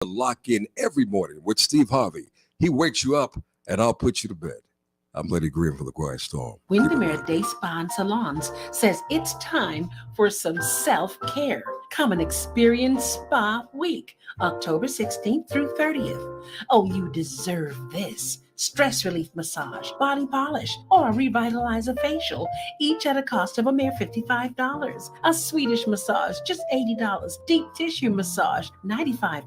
Lock in every morning with Steve Harvey. He wakes you up, and I'll put you to bed. I'm Lenny Green for the Quiet Storm. Windermere Day Spa and Salons says it's time for some self-care. Come and experience Spa Week, October 16th through 30th. Oh, you deserve this. Stress relief massage, body polish, or a revitalizer facial, each at a cost of a mere $55. A Swedish massage, just $80. Deep tissue massage, $95.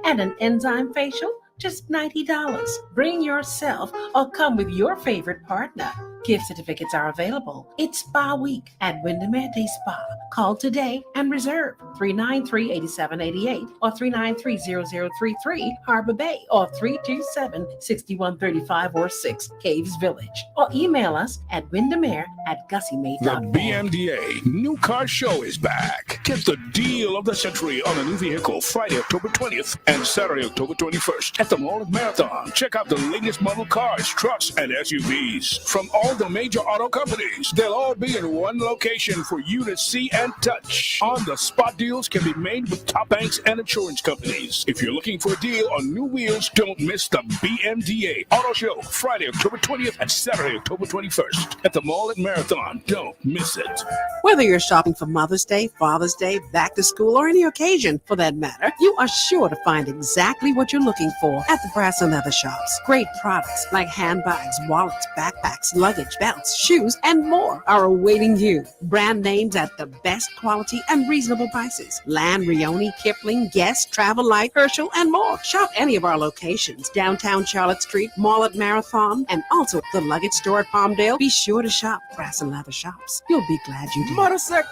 And an enzyme facial, just $90. Bring yourself or come with your favorite partner. Gift certificates are available. It's Spa Week at Windermere Day Spa. Call today and reserve 393-8788 or 393-0033 Harbor Bay or 327-6135 or 6 Caves Village. Or email us at windermere@gussymate.com. The BMDA New Car Show is back. Get the deal of the century on a new vehicle Friday, October 20th and Saturday, October 21st at the Mall at Marathon. Check out the latest model cars, trucks, and SUVs from all the major auto companies. They'll all be in one location for you to see and touch. On the spot deals can be made with top banks and insurance companies. If you're looking for a deal on new wheels, don't miss the BMDA Auto Show Friday, October 20th and Saturday, October 21st at the Mall at Marathon. Don't miss it. Whether you're shopping for Mother's Day, Father's Day, back to school, or any occasion for that matter, you are sure to find exactly what you're looking for at the Brass and Leather Shops. Great products like handbags, wallets, backpacks, luggage, belts, shoes, and more are awaiting you. Brand names at the best quality and reasonable prices. Land, Rioni, Kipling, Guest, Travel Light, Herschel, and more. Shop any of our locations. Downtown Charlotte Street, Mall at Marathon, and also the luggage store at Palmdale. Be sure to shop Brass and Leather Shops. You'll be glad you did. Mother sec.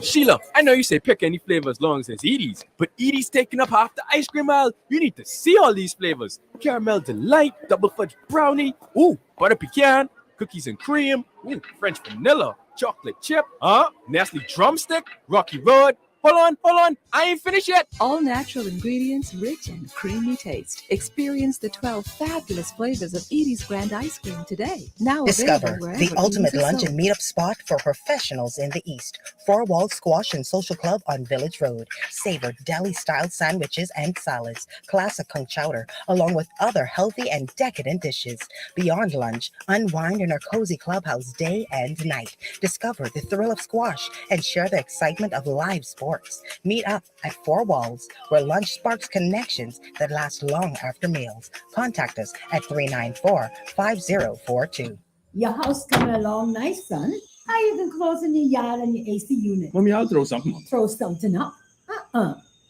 Sheila, I know you say pick any flavor as long as it's Edie's, but Edie's taking up half the ice cream aisle. You need to see all these flavors. Caramel Delight, double fudge brownie, ooh, butter pecan, cookies and cream, ooh, French vanilla, chocolate chip, Nestle drumstick, Rocky Road. Hold on, I ain't finished yet. All natural ingredients, rich and creamy taste. Experience the 12 fabulous flavors of Edie's Grand Ice Cream today. Now Discover available the ultimate lunch and meetup spot for professionals in the East. Four Wall Squash and Social Club on Village Road. Savor deli-style sandwiches and salads, classic conch chowder, along with other healthy and decadent dishes. Beyond lunch, unwind in our cozy clubhouse day and night. Discover the thrill of squash and share the excitement of live sports. Meet up at Four Walls, where lunch sparks connections that last long after meals. Contact us at 394-5042. Your house coming along nice, son. How you can close in your yard and your AC unit? Mommy, I'll throw something up. Throw something up?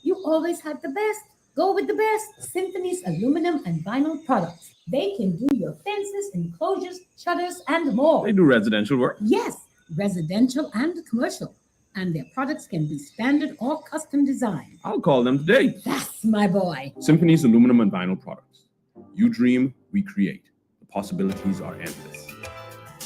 You always had the best. Go with the best. Symphony's aluminum and vinyl products. They can do your fences, enclosures, shutters, and more. They do residential work? Yes, residential and commercial. And their products can be standard or custom designed. I'll call them today. That's my boy. Symphony's aluminum and vinyl products. You dream, we create. The possibilities are endless.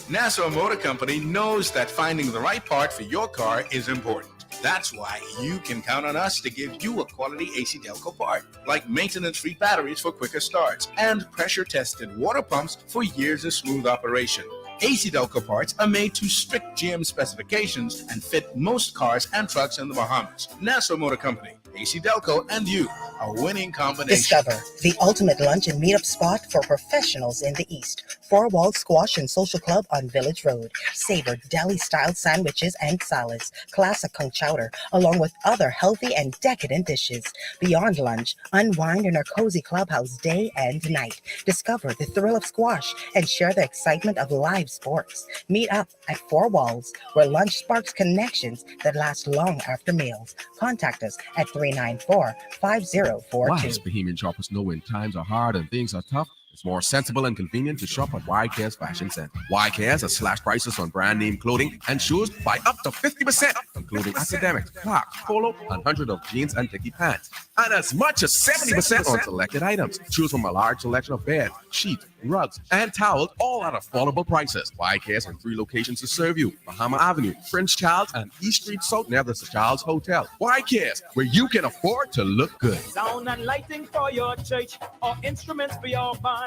Nassau Motor Company knows that finding the right part for your car is important. That's why you can count on us to give you a quality AC Delco part, like maintenance-free batteries for quicker starts and pressure-tested water pumps for years of smooth operation. AC Delco parts are made to strict GM specifications and fit most cars and trucks in the Bahamas. Nassau Motor Company, AC Delco, and you, a winning combination. Discover the ultimate lunch and meetup spot for professionals in the East. Four Wall Squash and Social Club on Village Road. Savor deli-style sandwiches and salads, classic conch chowder, along with other healthy and decadent dishes. Beyond lunch, unwind in our cozy clubhouse day and night. Discover the thrill of squash and share the excitement of live sports. Meet up at Four Walls, where lunch sparks connections that last long after meals. Contact us at 394-5042. Why does Bahamian shoppers know when times are hard and things are tough? It's more sensible and convenient to shop at YK's Fashion Center. YK's has slashed prices on brand name clothing and shoes by up to 50%, including academics, Clarks, polo, and hundreds of jeans and dicky pants. And as much as 70% on selected items. Choose from a large selection of beds, sheets, rugs, and towels, all at affordable prices. YK's has 3 locations to serve you: Bahama Avenue, Prince Charles, and East Street South near the Sir Charles Hotel. YK's, where you can afford to look good. Sound and lighting for your church or instruments for your band.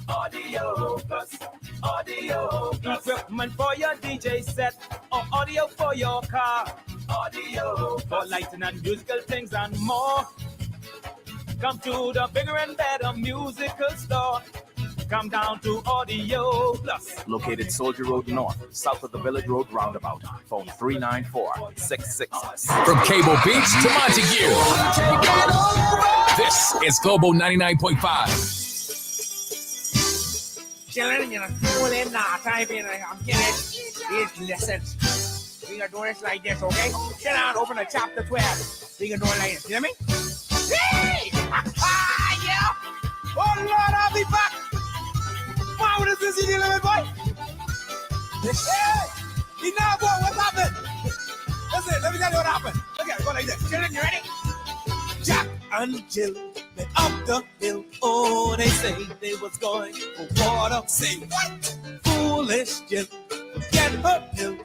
Audio plus, audio plus. Equipment for your DJ set or audio for your car. Audio for lighting and musical things and more. Come to the bigger and better musical store. Come down to Audio Plus. Located Soldier Road North, south of the Village Road roundabout. Phone 394-666. From Cable Beach to Montague, this is Global 99.5. Children, you know, school in now, type in, I'm getting these lessons. We are doing this like this, okay? Sit down, open the chapter 12. We can do it like this, you hear me? Hey! Yeah! Oh, Lord, I'll be back! Wow, what is this you little boy? Hey! You know what happened? Listen, let me tell you what happened. Look at it, go like this. Children, you ready? Jack and Jill, they up the hill. Oh, they say they was going for water. Say what? Foolish Jill, get her pill.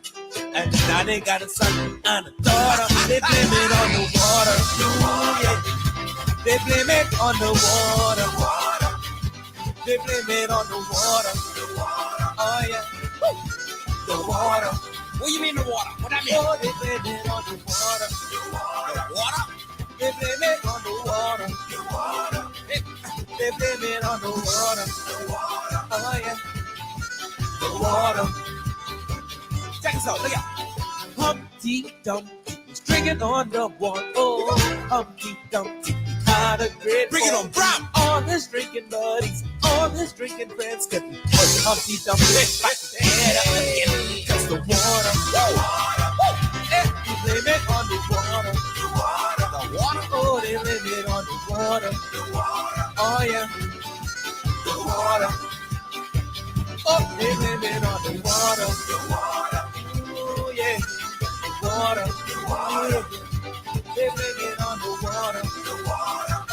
And now they got a son and a daughter. They blame it on the water. Oh, yeah. They blame it on the water. They blame it on the water. Oh, yeah. Woo. The water. What do you mean the water? What that mean? Oh, they blame it on the water. The water? They blame it on the water. They blame it on the water. Oh, yeah. The water. Check this out. Look out. Humpty Dumpty was drinking on the water. Oh, Humpty Dumpty had a great bring it on, Brown. All his drinking buddies, all his drinking friends couldn't push Humpty Dumpty back their head up again. Because the water. They blame it on the water. The water. Oh, they blame it on the water. Oh, yeah. The water. Oh, they blame it on the water. Oh, yeah. The water. They blame it on the water.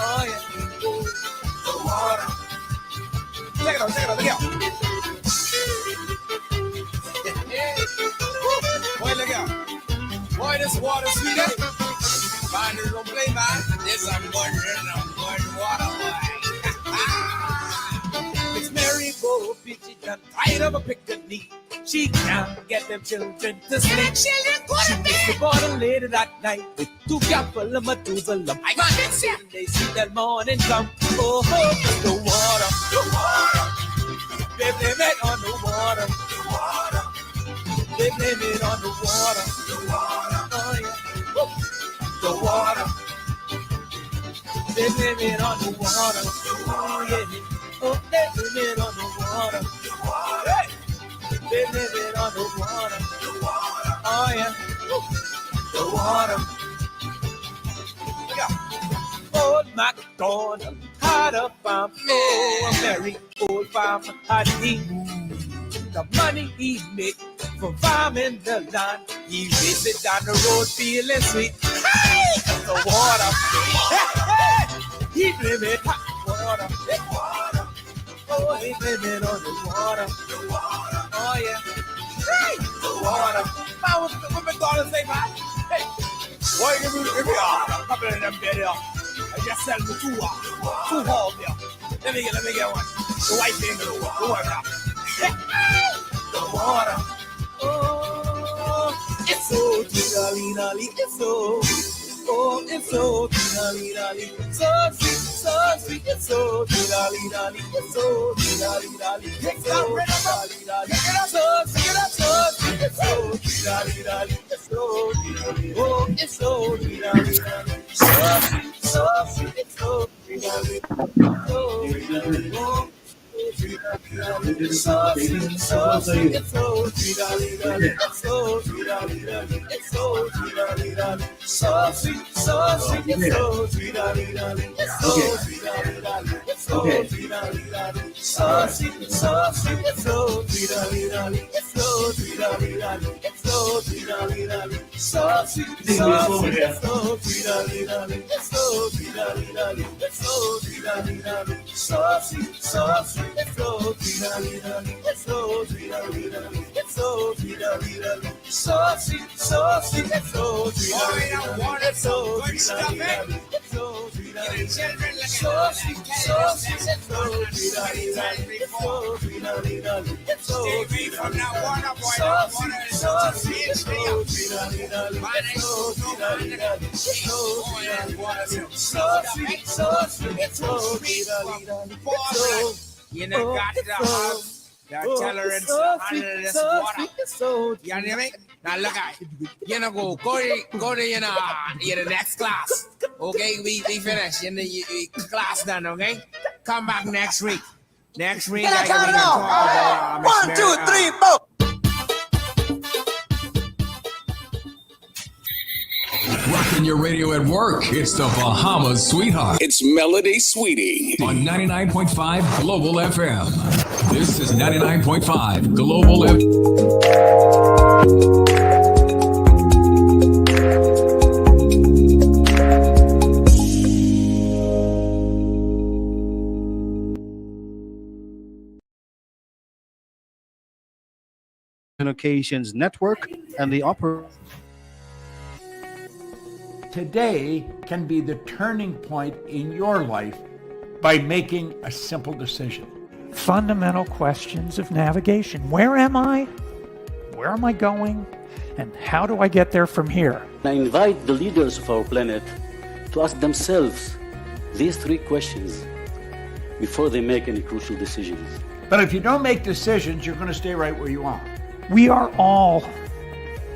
Oh, yeah. The water. Check it out, look out. Boy, look out. Boy, this water's sweet, eh? Fine, this don't play, man. This I'm going water, boy. Miss Mary Bo, bitchy done tired of a picnic. She can't get them children to sleep. She gets the bottle later that night with 2 cups full of Methuselah. I got it, yeah. They see that morning come. Oh, the water. They blame it on the water. They blame it on the water. Oh, yeah. The water. They blame it on the water. Oh, yeah. Oh, they blame it on the water. Hey. They blame it on the water. Oh, yeah. The water. Look out. Old MacDonald had a farm. Oh, a very old farm. Had he the money he made from farming the land, he raced it down the road feeling sweet. Hey! The water. Hey, hey! He blame it on water. Hey, water. Oh, he blame it on the water. Oh, yeah. Hey! The water. Man, what McDonald's say, man? Hey! Boy, give me a couple of them there. I just sell me 2 halls there. Let me get one. The white thing, the white now. The water. Oh, it's so dee-da-lee-da-lee. It's so, oh, it's so dee-da-lee-da-lee. So sweet, so sweet. It's so dee-da-lee-da-lee. It's so dee-da-lee-da-lee. It's so dee-da-lee-da-lee. So sweet, so sweet. It's so dee-da-lee-da-lee. It's so dee-da-lee. Oh, it's so dee-da-lee-da-lee. So sweet, so sweet. It's so dee-da-lee. Oh, it's so sweet, so sweet, it's so dee-da-lee-da-lee, it's so dee-da-lee-da-lee, it's so dee-da-lee-da-lee, so sweet, so sweet, it's so dee-da-lee-da-lee, it's so dee-da-lee-da-lee, it's so dee-da-lee-da-lee, so sweet, so sweet, it's so dee-da-lee-da-lee, it's so dee-da-lee-da-lee, it's so dee-da-lee-da-lee, so sweet, so sweet, it's so dee-da-lee-da-lee, it's so dee-da-lee-da-lee, it's so dee-da-lee-da-lee, so sweet, so sweet. It's so dee-da-lee-da-lee, it's so dee-da-lee-da-lee, it's so dee-da-lee-da-lee, so sweet, so sweet, it's so dee-da-lee-da-lee, it's so dee-da-lee-da-lee, it's so dee-da-lee-da-lee, so sweet, so sweet, it's so dee-da-lee-da-lee, it's so dee-da-lee-da-lee, it's so dee-da-lee-da-lee, so sweet, so sweet, so sweet, you know, got the tolerance to handle this water. You know me? Now look at it. You know, go to you know the next class. Okay, we finished. You know, class done. Okay, come back next week. Next week, I can talk about 1, 2, 3, 4. Rocking your radio at work. It's the Bahamas Sweetheart. It's Melody Sweetie On 99.5 Global FM. This is 99.5 Global FM. Communications Network and the Today can be the turning point in your life by making a simple decision. Fundamental questions of navigation. Where am I? Where am I going? And how do I get there from here? I invite the leaders of our planet to ask themselves these 3 questions before they make any crucial decisions. But if you don't make decisions, you're going to stay right where you are. We are all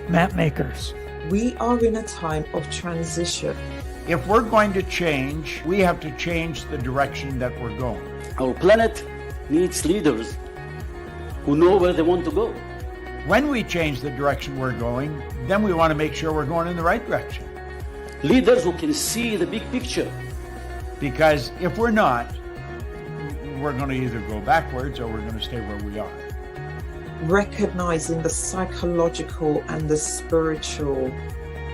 map makers. We are in a time of transition. If we're going to change, we have to change the direction that we're going. Our planet needs leaders who know where they want to go. When we change the direction we're going, then we want to make sure we're going in the right direction. Leaders who can see the big picture. Because if we're not, we're going to either go backwards or we're going to stay where we are. Recognizing the psychological and the spiritual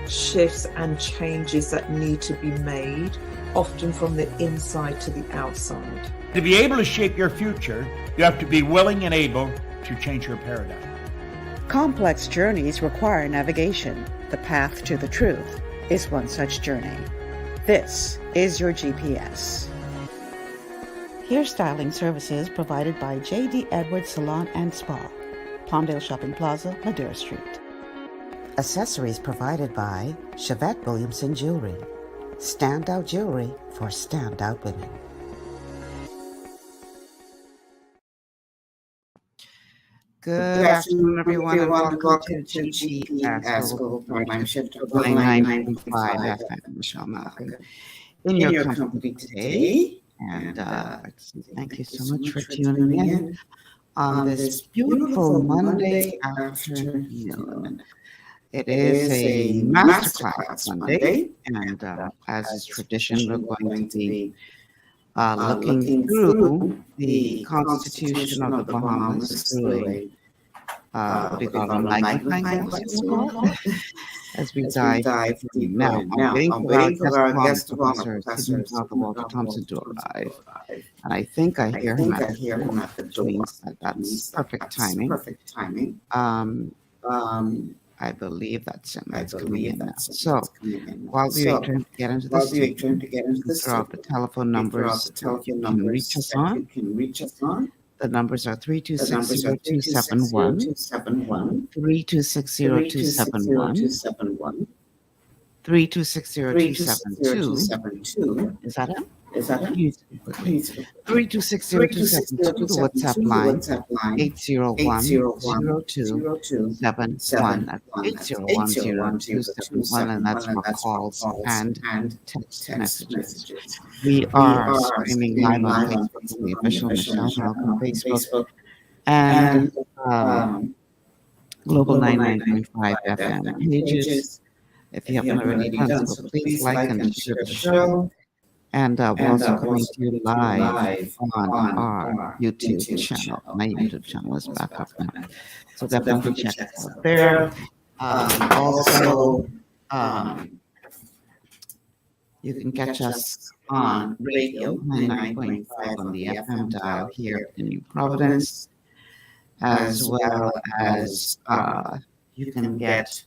shifts and changes that need to be made, often from the inside to the outside. To be able to shape your future, you have to be willing and able to change your paradigm. Complex journeys require navigation. The path to the truth is one such journey. This is your GPS. Hairstyling services provided by J.D. Edwards Salon and Spa, Palmdale Shopping Plaza, Madera Street. Accessories provided by Chevette Williamson Jewelry. Standout jewelry for standout women. Good afternoon, everyone, and welcome to GPS Global Program Shift 99.5 FM. Michelle Malcolm in your company today. And thank you so much for tuning in on this beautiful Monday afternoon. It is a Masterclass Monday, and as is tradition, we're going to be looking through the Constitution of the Bahamas through what do you call it, magnifying glass, as we dive through. Now, I'm waiting for our guest of honor, Sydney McArthur Walter Thompson, to arrive. And I think I hear him at the door. That's perfect timing. I believe that's him. That's coming in now. So, while we wait to get into this, throw out the telephone numbers you can reach us on. The numbers are 3260271, 3260271, 3260272. Is that it? 3260272, the WhatsApp line, 801-0271. That's 801-0271, and that's for calls and text messages. We are streaming live on Facebook, the official Michelle Malcolm Facebook, and Global 99.5 FM pages. If you haven't already done so, please like and share the show. And we're also coming to you live on our YouTube channel. My YouTube channel is back up now, so definitely check us out there. Also, you can catch us on radio 99.5 on the FM dial here in New Providence, as well as you can get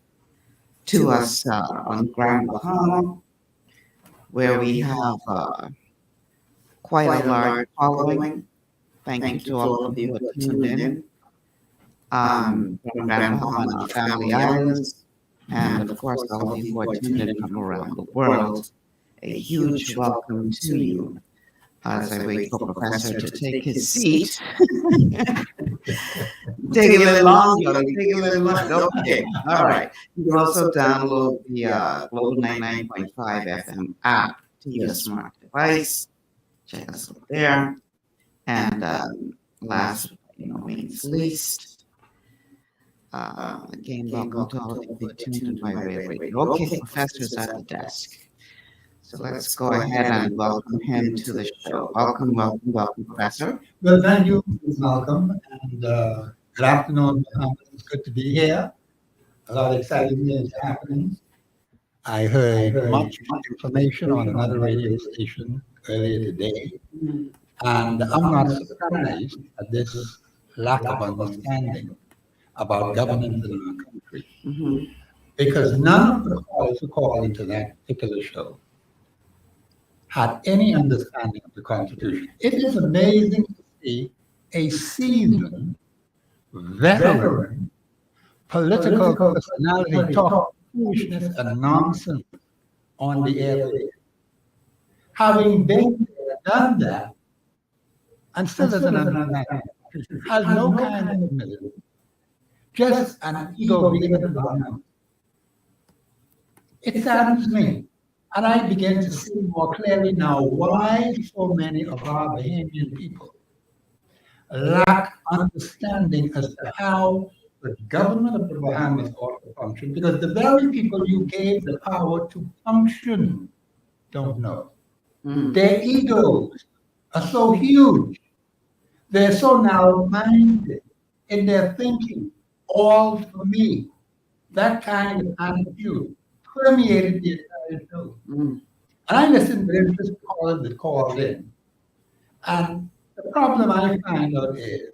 to us on Grand Bahama, where we have quite a large following. Thank you to all of you who have tuned in. from Grand Bahama and the Family Islands, and of course all of you who are tuned in from around the world. A huge welcome to you as I wait for Professor to take his seat. Take a little longer. Okay, all right. You can also download the Global 99.5 FM app to your smart device. Check us out there. And last but no means least, again, welcome to all of you who tuned in by way of radio. Okay, Professor's at the desk. So let's go ahead and welcome him to the show. Welcome, Professor. Well, thank you, Ms. Malcolm, and good afternoon. It's good to be here. A lot of exciting things happening. I heard much information on another radio station earlier today, and I'm not surprised at this lack of understanding about governance in our country, because none of the callers who called into that particular show had any understanding of the Constitution. It is amazing to see a seasoned, veteran, political personality talk foolishness and nonsense on the air. Having been there, done that, and still doesn't understand, has no kind of humility, just an ego bigger than God. It saddens me. And I begin to see more clearly now why so many of our Bahamian people lack understanding as to how the government of the Bahamas ought to function, because the very people you gave the power to function don't know. Their egos are so huge. They're so narrow-minded in their thinking, all for me. That kind of attitude permeated the entire show. And I listened to them just callers that called in. And the problem I find out is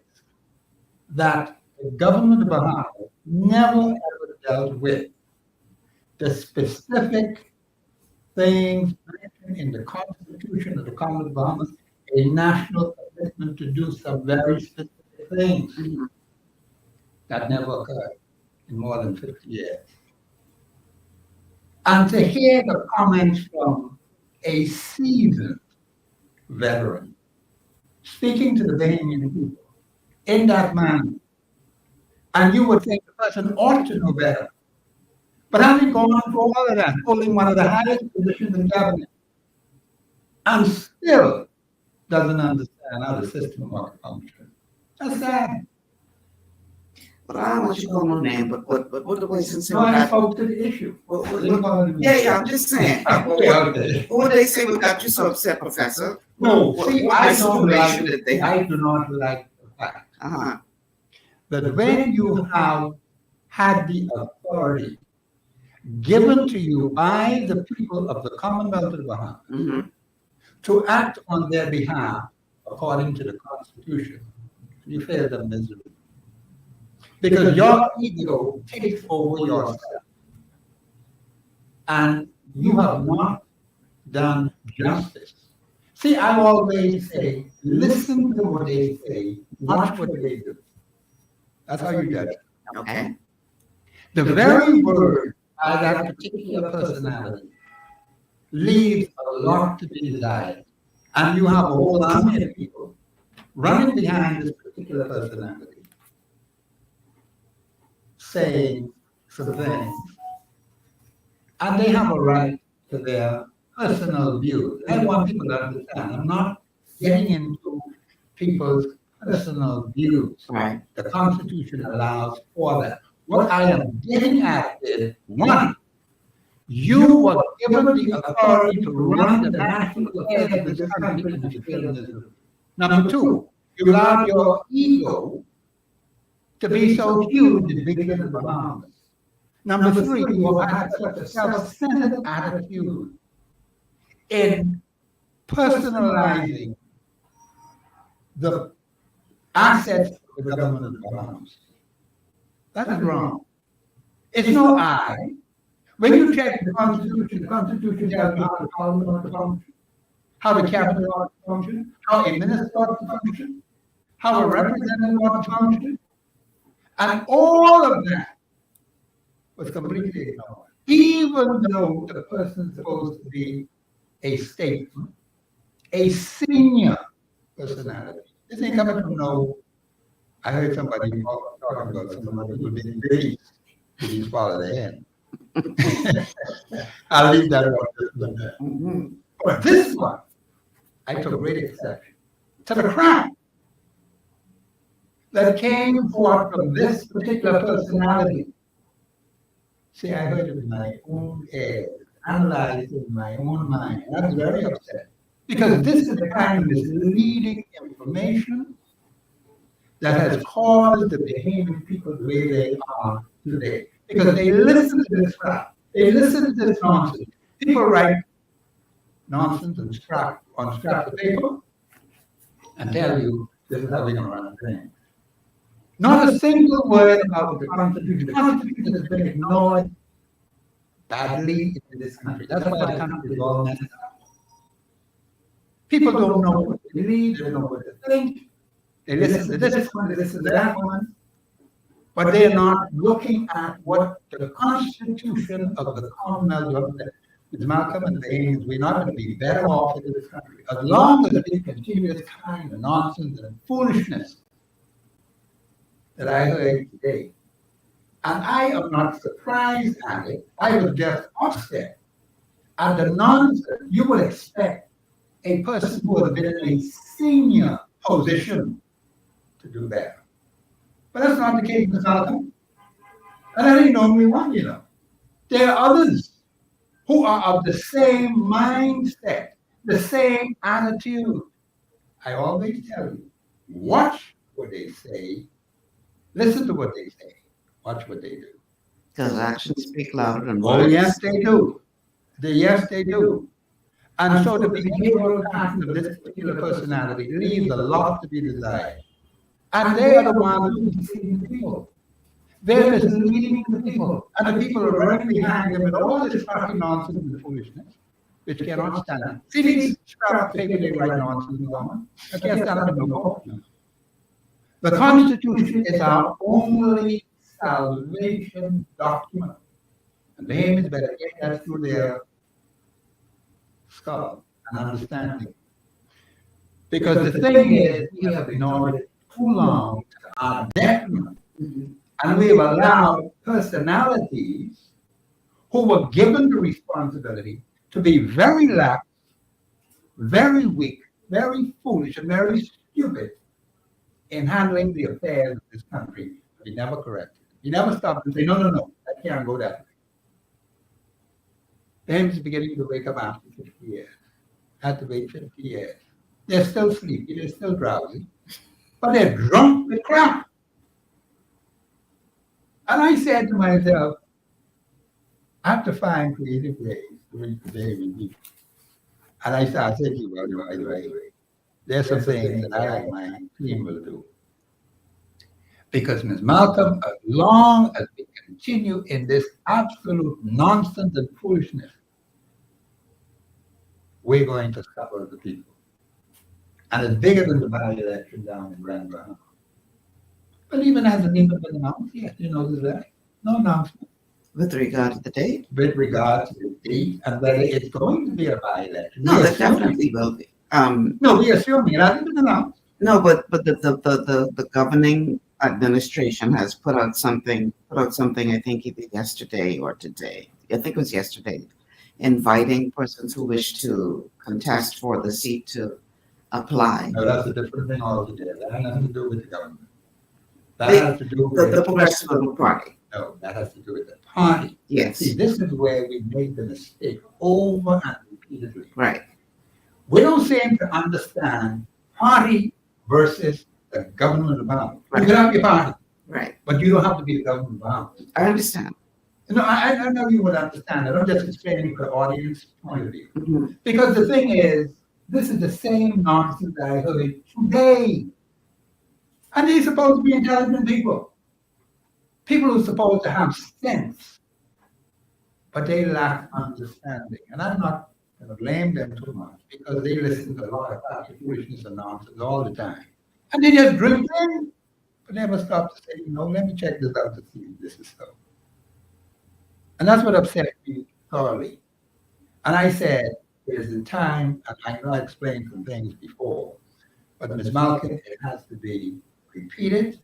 that the government of Bahamas never ever dealt with the specific things mentioned in the Constitution of the Commonwealth of Bahamas, a national commitment to do some very specific things. That never occurred in more than 50 years. And to hear the comments from a seasoned veteran speaking to the Bahamian people in that manner, and you would think the person ought to know better. But having gone through all of that, holding one of the highest positions in government, and still doesn't understand how the system ought to function. That's sad. But I don't want you to call no name, but what the way since I spoke to the issue. Yeah, I'm just saying. What would they say what got you so upset, Professor? No, see, I do not like the fact that when you have had the authority given to you by the people of the Commonwealth of the Bahamas to act on their behalf according to the Constitution, you fail them miserably. Because your ego takes over yourself. And you have not done justice. See, I always say, listen to what they say, watch what they do. That's how you judge. Okay. The very word by that particular personality leaves a lot to be desired. And you have a whole army of people running behind this particular personality, saying some things. And they have a right to their personal views. I want people to understand. I'm not getting into people's personal views. Right. The Constitution allows for that. What I am getting at is, one, you were given the authority to run the national affairs of this country and to fail miserably. Number two, you allowed your ego to be so huge and bigger than the Bahamas. Number three, you had such a self-centered attitude in personalizing the assets of the government of the Bahamas. That is wrong. It's no I. When you check the Constitution tells you how the Parliament ought to function, how the Cabinet ought to function, how a minister ought to function, how a representative ought to function. And all of that was completely ignored. Even though the person is supposed to be a statesman, a senior personality. This ain't coming from no, I heard somebody talking about somebody who didn't believe he's follow the hand. I'll leave that one. But this one, I took great exception to the crime that came forth from this particular personality. See, I heard it in my own ears, analyzed it in my own mind, and I was very upset. Because this is the kind of misleading information that has caused the Bahamian people the way they are today. Because they listen to this crap. They listen to this nonsense. People write nonsense and on scraps of paper and tell you this is how we're going to run things. Not a single word about the Constitution. The Constitution has been ignored badly in this country. That's why the country is all messed up. People don't know what to believe, they don't know what to think. They listen to this one, they listen to that one, but they're not looking at what the Constitution of the Commonwealth says. Ms. Malcolm and the Bahamians, we're not going to be better off in this country as long as we continue this kind of nonsense and foolishness that I heard today. And I am not surprised at it. I was just upset at the nonsense. You would expect a person who has been in a senior position to do better. But that's not the case, Ms. Malcolm. And I didn't only one, you know. There are others who are of the same mindset, the same attitude. I always tell you, watch what they say, listen to what they say, watch what they do. Because actions speak louder than Oh, words. yes, they do. Yes, they do. And so the behavioral pattern of this particular personality leaves a lot to be desired. And they are the ones who deceive the people. They're misleading the people. And the people are running behind them with all this fucking nonsense and foolishness, which cannot stand up. See these scrap paper they write nonsense on? I can't stand up in no court. The Constitution is our only salvation document. And the aim is better get that through their skull and understanding. Because the thing is, we have ignored it too long to our detriment. And we have allowed personalities who were given the responsibility to be very lax, very weak, very foolish, and very stupid in handling the affairs of this country. We never corrected it. We never stopped and say, no, I can't go that way. Them is beginning to wake up after 50 years. Had to wait 50 years. They're still sleepy, they're still drowsy, but they're drunk with crap. And I said to myself, I have to find creative ways to reach the Bahamian people. And I started thinking about it right away. There's some things that I and my team will do. Because Ms. Malcolm, as long as we continue in this absolute nonsense and foolishness, we're going to suffer the people. And it's bigger than the by-election down in Grand Bahama. But even hasn't even been announced yet. You know that? No announcement. With regard to the date? With regard to the date and whether it's going to be a by-election. No, there definitely will be. No, we're assuming it hasn't been announced. No, but the governing administration has put out something. I think either yesterday or today. I think it was yesterday, inviting persons who wish to contest for the seat to apply. No, that's a different thing altogether. That has nothing to do with the government. That has to do with the Progressive Party. No, that has to do with the party. Yes. See, this is where we made the mistake over and repeatedly. Right. We don't seem to understand party versus the government of Bahamas. Right. You can have your party. Right. But you don't have to be the government of Bahamas. I understand. No, I know you would understand it. I'm just explaining for the audience point of view. Because the thing is, this is the same nonsense that I heard today. And they're supposed to be intelligent people. People who are supposed to have sense. But they lack understanding. And I'm not going to blame them too much because they listen to a lot of foolishness and nonsense all the time. And they just drink in. but never stopped to say, let me check this out to see if this is so. And that's what upset me thoroughly. And I said, there's a time, and I know I explained some things before, but Ms. Malcolm, it has to be repeated,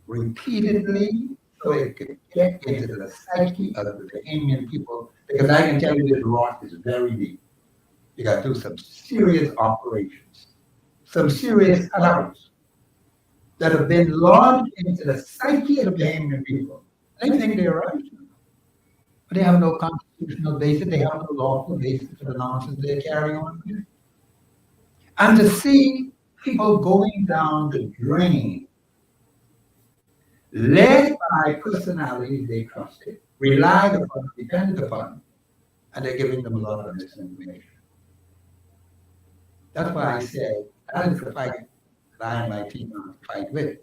repeatedly, so it could get into the psyche of the Bahamian people, because I can tell you this rot is very deep. You got to do some serious operations, some serious cutouts that have been lodged into the psyche of the Bahamian people. They think they're right, but they have no constitutional basis, they have no lawful basis for the nonsense they're carrying on with. And to see people going down the drain, led by personalities they trusted, relied upon, depended upon, and they're giving them a lot of misinformation. That's why I said that is the fight that I and my team are to fight with.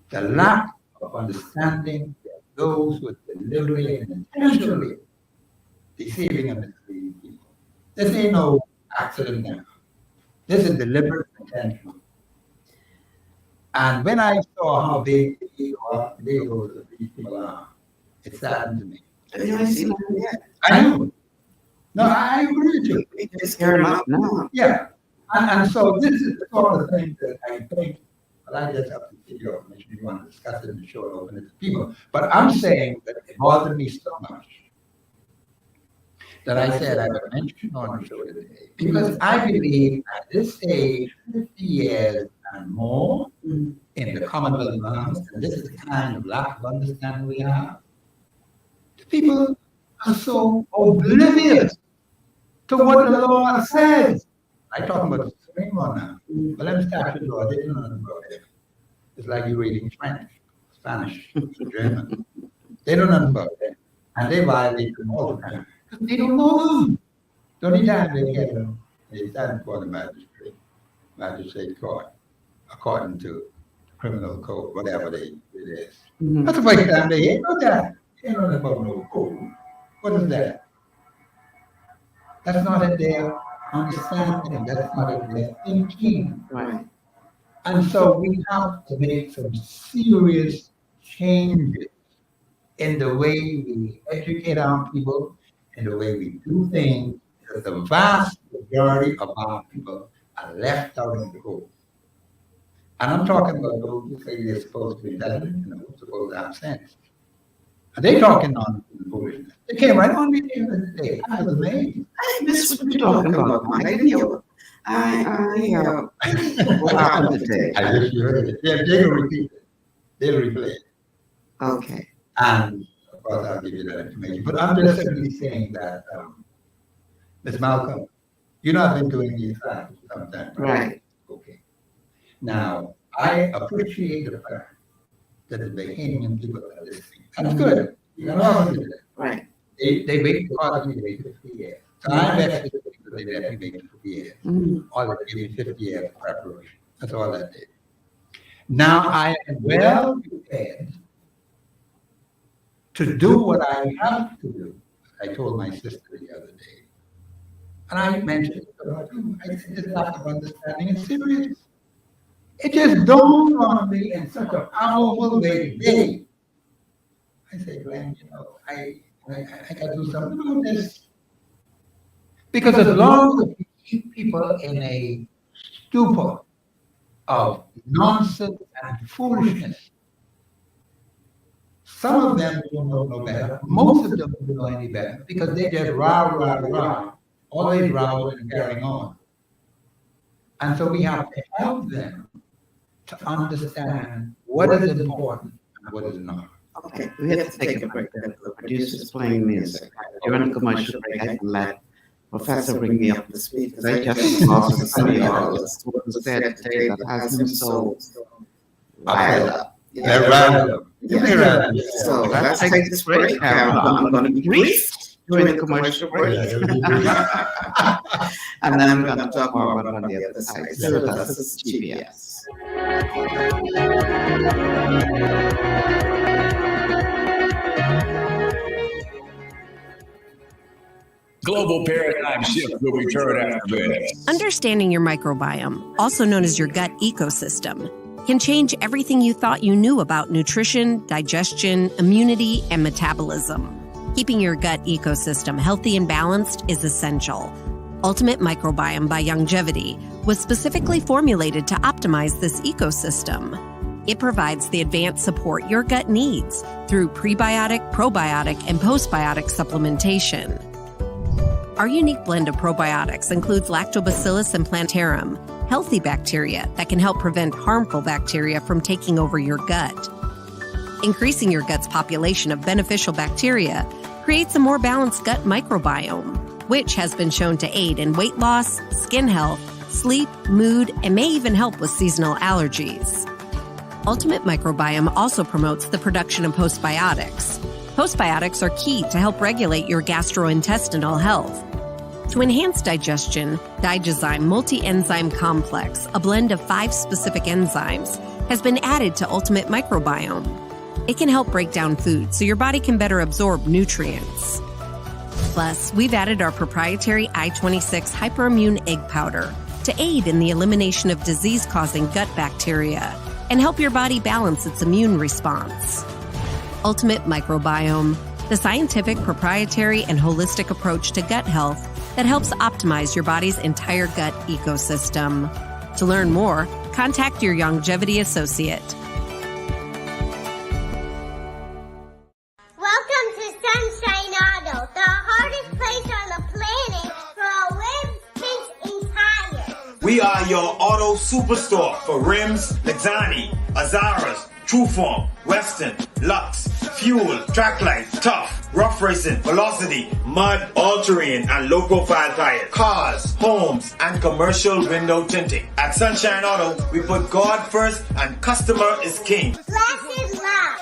The lack of understanding that those who are deliberately and intentionally deceiving and misleading people. This ain't no accident now. This is deliberate intentional. And when I saw how big the egos of these people are, it saddened me. I know. No, I agree with you. Just tear them up now. Yeah. And so this is the sort of thing that I think, but I just have to see your permission. You want to discuss it and show it open to people. But I'm saying that it bothered me so much that I said I would mention on the show today. Because I believe at this stage, 50 years and more in the Commonwealth of Bahamas, and this is the kind of lack of understanding we have, the people are so oblivious to what the law says. I'm talking about the Supreme Law now. But let me start with the law. They don't know about it. It's like you're reading French, Spanish, German. They don't know about it. And they violate them all the time. They don't know them. The only time they get them, they stand before the magistrate court, according to criminal code, whatever it is. That's the first time they ain't know that. They don't know about no code. What is that? That's not in their understanding. That's not in their thinking. Right. And so we have to make some serious changes in the way we educate our people, in the way we do things, because the vast majority of our people are left out in the cold. And I'm talking about those who say they're supposed to be intelligent and those supposed to have sense. And they're talking on foolishness. They came right on me the other day. I was amazed. This is what you're talking about, Mike. What happened today? I wish you heard it. They'll repeat it. They'll replay it. Okay. And of course, I'll give you that information. But I'm just simply saying that, Ms. Malcolm, you know I've been doing these classes for some time, Right. Okay. Now, I appreciate the fact that the Bahamian people are listening. That's good. You know, right. They wait for me to wait 50 years. So I'm vested because they let me wait 50 years. Or they give me 50 years of preparation. That's all I did. Now I am well prepared to do what I have to do. I told my sister the other day. And I mentioned it to her too. I said, this lack of understanding is serious. It just dawned on me in such a powerful way today. I say, Glenn, I got to do something about this. Because as long as we keep people in a stupor of nonsense and foolishness, some of them don't know no better. Most of them don't know any better because they just rah, always rowing and carrying on. And so we have to help them to understand what is important and what is not. Okay, we have to take a break. The producer's playing music. During the commercial break, I can let Professor bring me up to speed because I just lost some of y'all. What was said today that has him so riled up. Riled up. So let's take this break. I'm going to be brief during the commercial break. And then I'm going to talk more about on the other side. So this is GPS. Global Paradigm Shift will return after this. Understanding your microbiome, also known as your gut ecosystem, can change everything you thought you knew about nutrition, digestion, immunity, and metabolism. Keeping your gut ecosystem healthy and balanced is essential. Ultimate Microbiome by Longevity was specifically formulated to optimize this ecosystem. It provides the advanced support your gut needs through prebiotic, probiotic, and postbiotic supplementation. Our unique blend of probiotics includes Lactobacillus and Plantarum, healthy bacteria that can help prevent harmful bacteria from taking over your gut. Increasing your gut's population of beneficial bacteria creates a more balanced gut microbiome, which has been shown to aid in weight loss, skin health, sleep, mood, and may even help with seasonal allergies. Ultimate Microbiome also promotes the production of postbiotics. Postbiotics are key to help regulate your gastrointestinal health. To enhance digestion, Digizyme Multi-Enzyme Complex, a blend of 5 specific enzymes, has been added to Ultimate Microbiome. It can help break down food so your body can better absorb nutrients. Plus, we've added our proprietary I-26 Hyperimmune Egg Powder to aid in the elimination of disease-causing gut bacteria and help your body balance its immune response. Ultimate Microbiome, the scientific, proprietary, and holistic approach to gut health that helps optimize your body's entire gut ecosystem. To learn more, contact your longevity associate. Welcome to Sunshine Auto, the hardest place on the planet for a rims, paint, and tires. We are your auto superstore for rims, Lexani, Azaras, Trueform, Western, Lux, Fuel, Tracklight, Tough, Rough Racing, Velocity, Mud, All-Terrain, and low-profile tires, cars, homes, and commercial window tinting. At Sunshine Auto, we put God first and customer is king. Blessed love.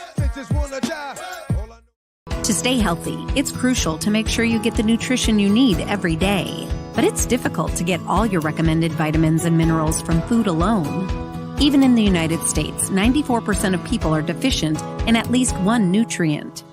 To stay healthy, it's crucial to make sure you get the nutrition you need every day. But it's difficult to get all your recommended vitamins and minerals from food alone. Even in the United States, 94% of people are deficient in at least one nutrient.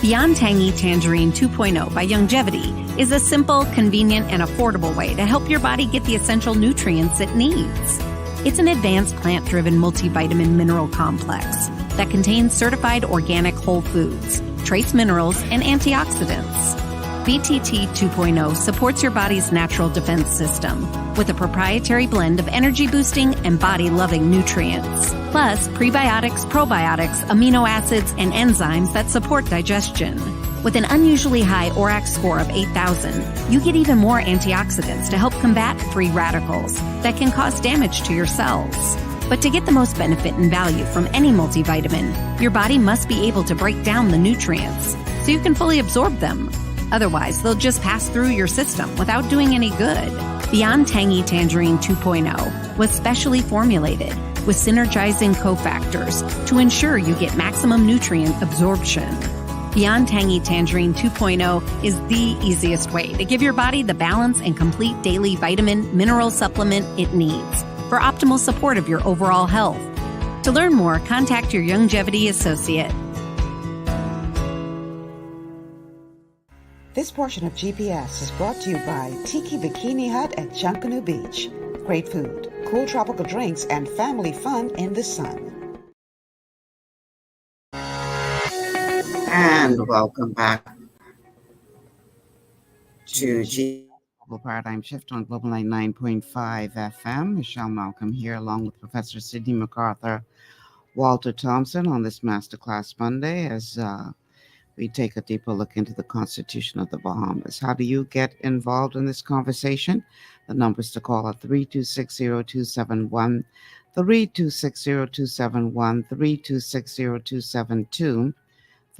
Beyond Tangy Tangerine 2.0 by Longevity is a simple, convenient, and affordable way to help your body get the essential nutrients it needs. It's an advanced plant-driven multivitamin mineral complex that contains certified organic whole foods, trace minerals, and antioxidants. BTT 2.0 supports your body's natural defense system with a proprietary blend of energy-boosting and body-loving nutrients, plus prebiotics, probiotics, amino acids, and enzymes that support digestion. With an unusually high ORAC score of 8,000, you get even more antioxidants to help combat free radicals that can cause damage to your cells. But to get the most benefit and value from any multivitamin, your body must be able to break down the nutrients so you can fully absorb them. Otherwise, they'll just pass through your system without doing any good. Beyond Tangy Tangerine 2.0 was specially formulated with synergizing cofactors to ensure you get maximum nutrient absorption. Beyond Tangy Tangerine 2.0 is the easiest way to give your body the balance and complete daily vitamin mineral supplement it needs for optimal support of your overall health. To learn more, contact your longevity associate. This portion of GPS is brought to you by Tiki Bikini Hut at Junkanoo Beach. Great food, cool tropical drinks, and family fun in the sun. And welcome back to Global Paradigm Shift on Global 99.5 FM. Michelle Malcolm here, along with Professor Sydney McArthur Walter Thompson on this Masterclass Monday as we take a deeper look into the Constitution of the Bahamas. How do you get involved in this conversation? The numbers to call are 3260271, 3260271, 3260272,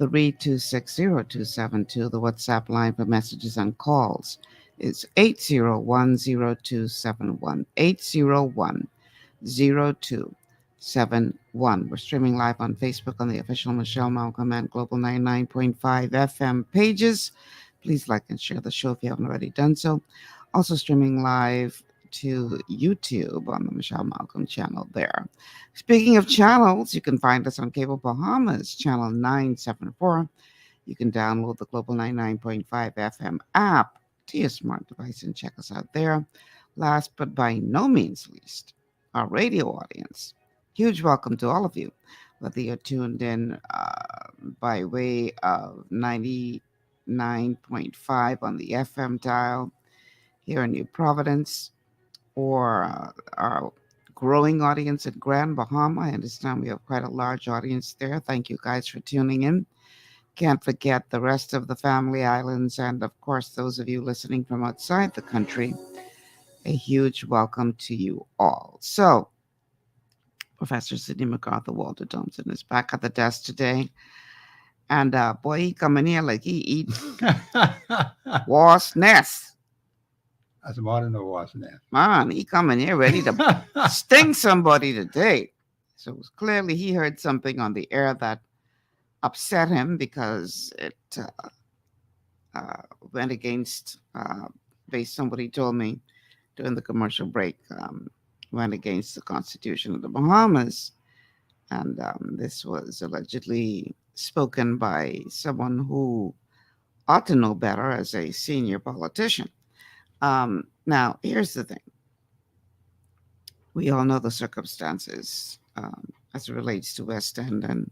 3260272. The WhatsApp line for messages and calls is 8010271, 8010271. We're streaming live on Facebook on the official Michelle Malcolm and Global 99.5 FM pages. Please like and share the show if you haven't already done so. Also streaming live to YouTube on the Michelle Malcolm channel there. Speaking of channels, you can find us on Cable Bahamas, channel 974. You can download the Global 99.5 FM app to your smart device and check us out there. Last but by no means least, our radio audience. Huge welcome to all of you, whether you're tuned in by way of 99.5 on the FM dial here in New Providence, or our growing audience in Grand Bahama. I understand we have quite a large audience there. Thank you guys for tuning in. Can't forget the rest of the family islands, and of course, those of you listening from outside the country. A huge welcome to you all. So, Professor Sydney McArthur Walter Thompson is back at the desk today. And boy, he coming here like he eat wasp nest. That's more than a wasp nest. Man, he coming here ready to sting somebody today. So clearly he heard something on the air that upset him because it went against, based on what he told me during the commercial break, went against the Constitution of the Bahamas. And this was allegedly spoken by someone who ought to know better as a senior politician. Now, here's the thing. We all know the circumstances as it relates to West End and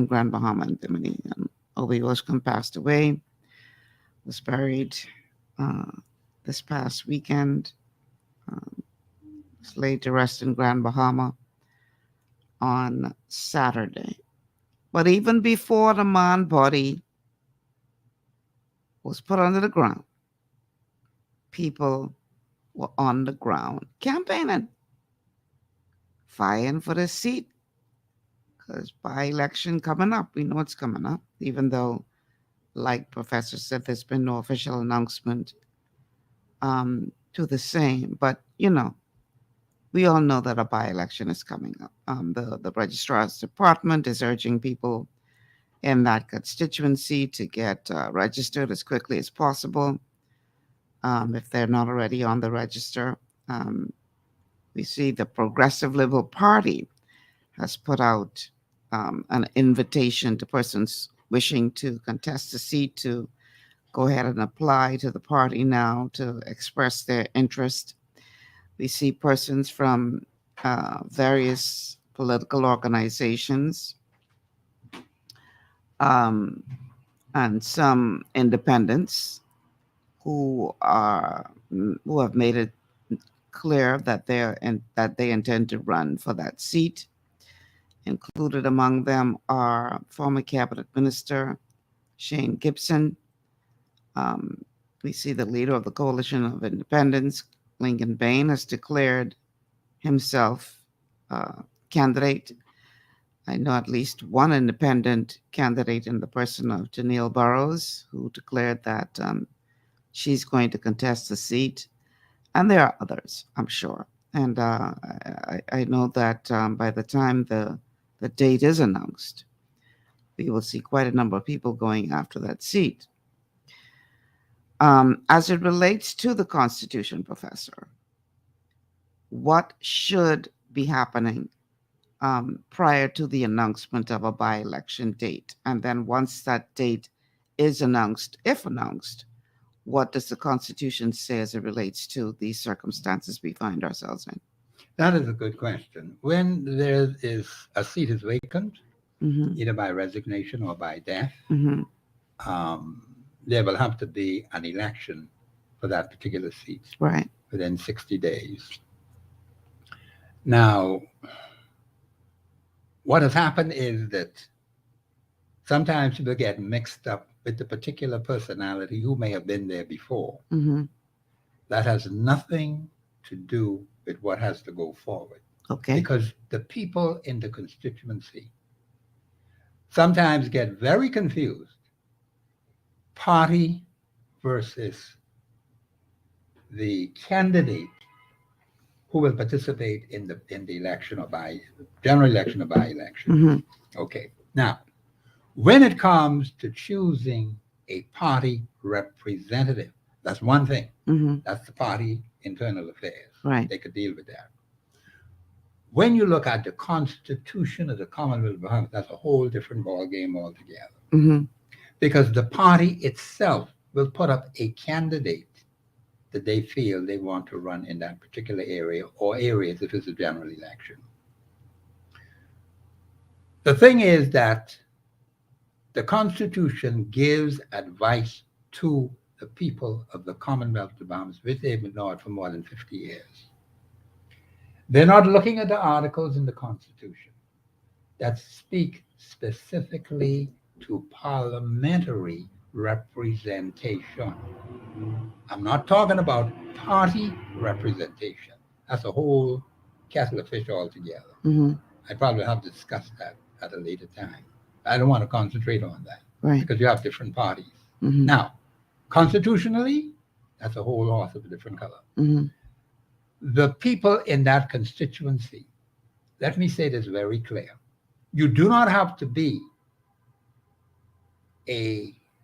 Grand Bahama and Bimini. Obi Washcombe passed away, was buried this past weekend, was laid to rest in Grand Bahama on Saturday. But even before the man body was put under the ground, people were on the ground campaigning, fighting for the seat. Because by-election coming up, we know it's coming up, even though, like Professor said, there's been no official announcement to the same. But, you know, we all know that a by-election is coming up. The Registrar's Department is urging people in that constituency to get registered as quickly as possible. If they're not already on the register. We see the Progressive Liberal Party has put out an invitation to persons wishing to contest the seat to go ahead and apply to the party now to express their interest. We see persons from various political organizations and some independents who have made it clear that they intend to run for that seat. Included among them are former Cabinet Minister Shane Gibson. We see the leader of the Coalition of Independents, Lincoln Bain, has declared himself candidate. I know at least one independent candidate in the person of Janelle Burrows, who declared that she's going to contest the seat. And there are others, I'm sure. And I know that by the time the date is announced, we will see quite a number of people going after that seat. As it relates to the Constitution, Professor, what should be happening prior to the announcement of a by-election date? And then once that date is announced, if announced, what does the Constitution say as it relates to these circumstances we find ourselves in? That is a good question. When there is a seat is vacant, either by resignation or by death, there will have to be an election for that particular seat within 60 days. Now, what has happened is that sometimes people get mixed up with the particular personality who may have been there before. That has nothing to do with what has to go forward. Okay. Because the people in the constituency sometimes get very confused. Party versus the candidate who will participate in the election or general election or by-election. Okay. Now, when it comes to choosing a party representative, that's one thing. That's the party internal affairs. Right. They could deal with that. When you look at the Constitution of the Commonwealth of Bahamas, that's a whole different ballgame altogether. Because the party itself will put up a candidate that they feel they want to run in that particular area or areas if it's a general election. The thing is that the Constitution gives advice to the people of the Commonwealth of the Bahamas, which they've ignored for more than 50 years. They're not looking at the articles in the Constitution that speak specifically to parliamentary representation. I'm not talking about party representation. That's a whole kettle of fish altogether. I'd probably have to discuss that at a later time. I don't want to concentrate on that because you have different parties. Now, constitutionally, that's a whole horse of a different color. The people in that constituency, let me say this very clear. You do not have to be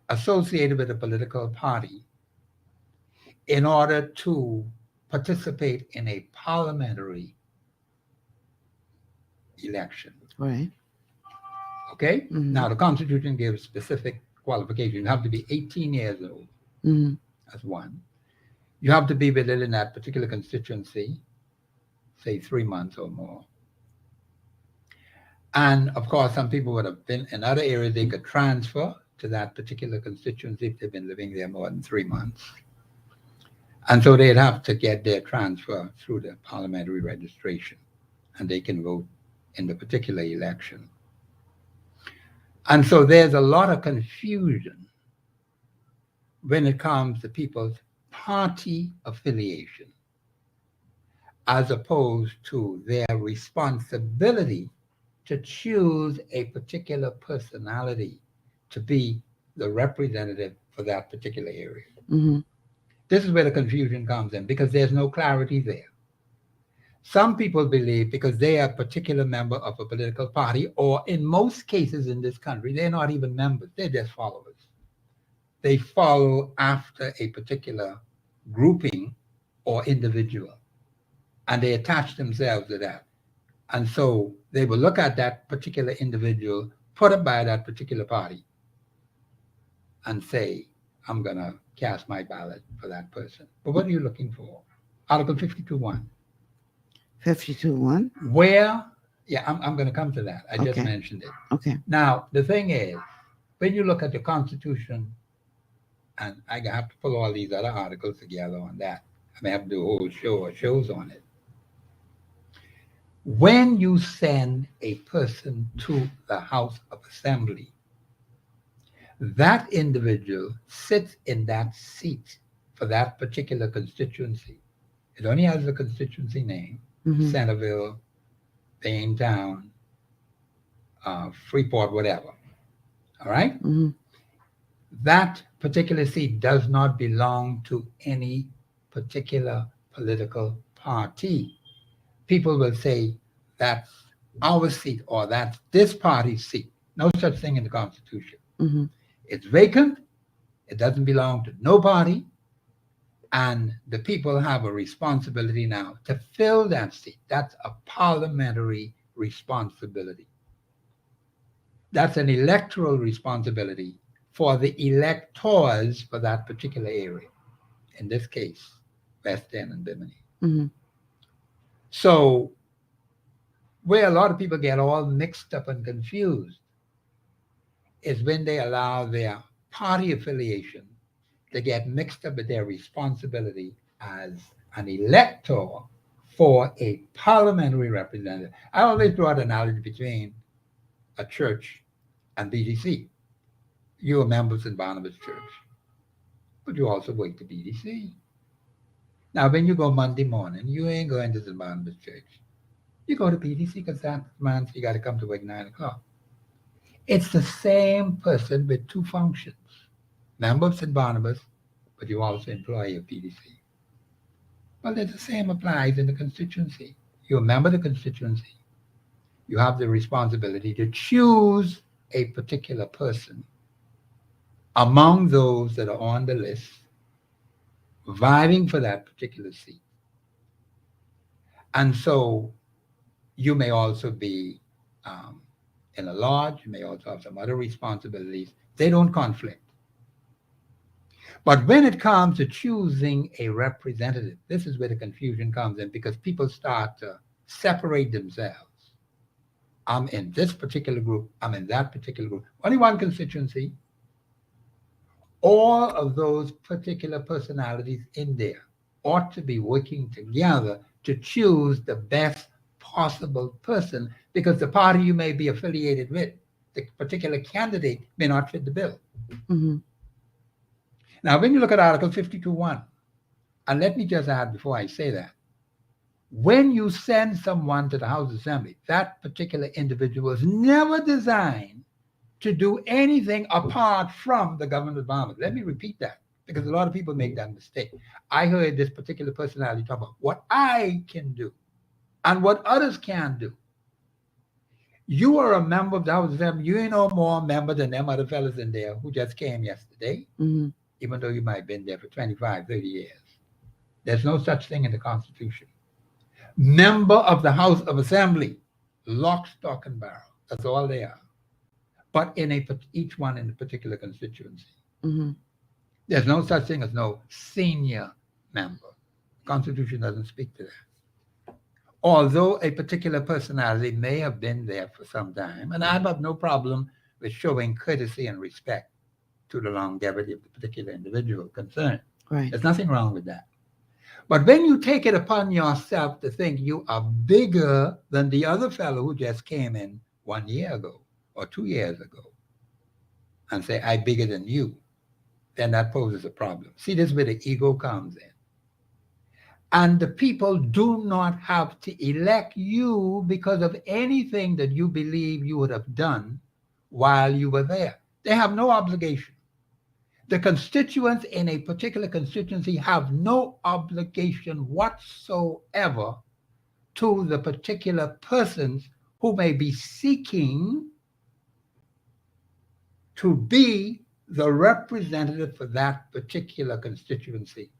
associated with a political party in order to participate in a parliamentary election. Right. Okay? Now, the Constitution gives specific qualifications. You have to be 18 years old. That's one. You have to be within that particular constituency, say 3 months or more. And of course, some people would have been in other areas, they could transfer to that particular constituency if they've been living there more than 3 months. And so they'd have to get their transfer through the parliamentary registration, and they can vote in the particular election. And so there's a lot of confusion when it comes to people's party affiliation, as opposed to their responsibility to choose a particular personality to be the representative for that particular area. This is where the confusion comes in, because there's no clarity there. Some people believe because they are a particular member of a political party, or in most cases in this country, they're not even members, they're just followers. They follow after a particular grouping or individual, and they attach themselves to that. And so they will look at that particular individual put up by that particular party and say, I'm going to cast my ballot for that person. But what are you looking for? Article 52.1. 52.1? Where, yeah, I'm going to come to that. I just mentioned it. Okay. Now, the thing is, when you look at the Constitution, and I have to pull all these other articles together on that. I may have to do a whole show or shows on it. When you send a person to the House of Assembly, that individual sits in that seat for that particular constituency. It only has the constituency name, Centerville, Baintown, Freeport, whatever. All right? That particular seat does not belong to any particular political party. People will say, that's our seat, or that's this party's seat. No such thing in the Constitution. It's vacant. It doesn't belong to no party. And the people have a responsibility now to fill that seat. That's a parliamentary responsibility. That's an electoral responsibility for the electors for that particular area. In this case, West End and Bimini. So where a lot of people get all mixed up and confused is when they allow their party affiliation to get mixed up with their responsibility as an elector for a parliamentary representative. I always draw the analogy between a church and BDC. You are members in Barnabas Church, but you also work the BDC. Now, when you go Monday morning, you ain't going to the Barnabas Church. You go to BDC because that month you got to come to work 9 o'clock. It's the same person with two functions. Member of St. Barnabas, but you also employee of BDC. Well, the same applies in the constituency. You're a member of the constituency. You have the responsibility to choose a particular person among those that are on the list, vying for that particular seat. And so you may also be in a lodge, you may also have some other responsibilities. They don't conflict. But when it comes to choosing a representative, this is where the confusion comes in, because people start to separate themselves. I'm in this particular group, I'm in that particular group. Only one constituency. All of those particular personalities in there ought to be working together to choose the best possible person, because the party you may be affiliated with, the particular candidate may not fit the bill. Mm-hmm. Now, when you look at Article 52.1, and let me just add before I say that, when you send someone to the House Assembly, that particular individual was never designed to do anything apart from the government of Bahamas. Let me repeat that, because a lot of people make that mistake. I heard this particular personality talk about what I can do and what others can do. You are a member of the House Assembly. You ain't no more member than them other fellas in there who just came yesterday, Mm-hmm. even though you might have been there for 25, 30 years. There's no such thing in the Constitution. Member of the House of Assembly, lock, stock, and barrel. That's all they are. But in each one in a particular constituency. Mm-hmm. There's no such thing as no senior member. The Constitution doesn't speak to that. Although a particular personality may have been there for some time, and I have no problem with showing courtesy and respect to the longevity of the particular individual concerned. Right. There's nothing wrong with that. But when you take it upon yourself to think you are bigger than the other fellow who just came in 1 year ago or 2 years ago, and say, I'm bigger than you, then that poses a problem. See, this is where the ego comes in. And the people do not have to elect you because of anything that you believe you would have done while you were there. They have no obligation. The constituents in a particular constituency have no obligation whatsoever to the particular persons who may be seeking to be the representative for that particular constituency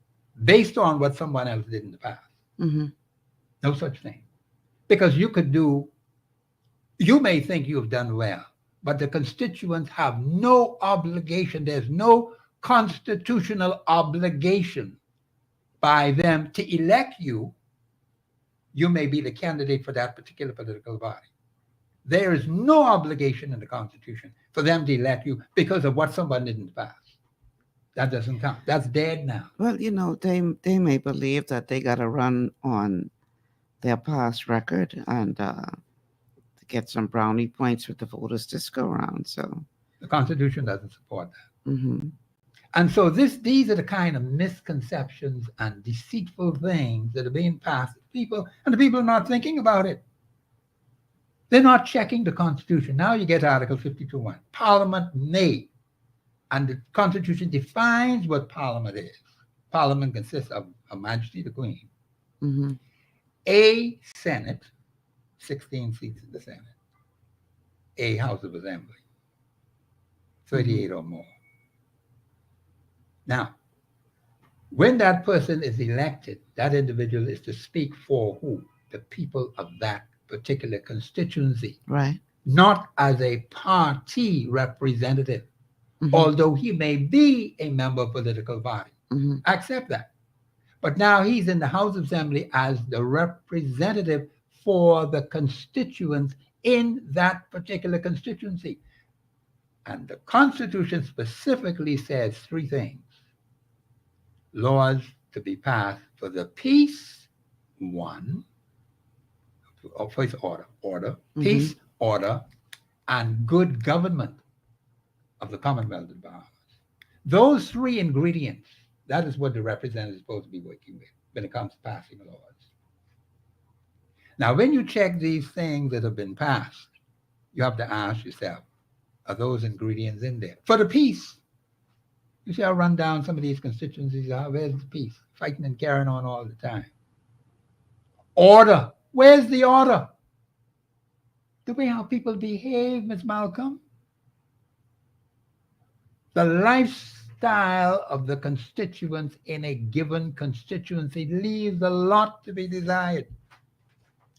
based on what someone else did in the past. Mm-hmm. No such thing. Because you may think you have done well, but the constituents have no obligation. There's no constitutional obligation by them to elect you. You may be the candidate for that particular political body. There is no obligation in the Constitution for them to elect you because of what someone did in the past. That doesn't count. That's dead now. Well, they may believe that they got to run on their past record and to get some brownie points with the voters this go around. So the Constitution doesn't support that. Mm-hmm. And so these are the kind of misconceptions and deceitful things that are being passed to people, and the people are not thinking about it. They're not checking the Constitution. Now you get Article 52.1. Parliament may, and the Constitution defines what Parliament is. Parliament consists of Her Majesty the Queen, mm-hmm. a Senate, 16 seats in the Senate, a House of Assembly, 38 or more. Now, when that person is elected, that individual is to speak for who? The people of that particular constituency. Right. Not as a party representative, mm-hmm. although he may be a member of a political body. Mm-hmm. Accept that. But now he's in the House of Assembly as the representative for the constituents in that particular constituency. And the Constitution specifically says three things. Laws to be passed for the peace, one, first order, mm-hmm. peace, order, and good government of the Commonwealth of Bahamas. Those three ingredients, that is what the representative is supposed to be working with when it comes to passing laws. Now, when you check these things that have been passed, you have to ask yourself, are those ingredients in there? For the peace, you see how run down some of these constituencies are. Where's the peace? Fighting and carrying on all the time. Order. Where's the order? The way how people behave, Ms. Malcolm. The lifestyle of the constituents in a given constituency leaves a lot to be desired.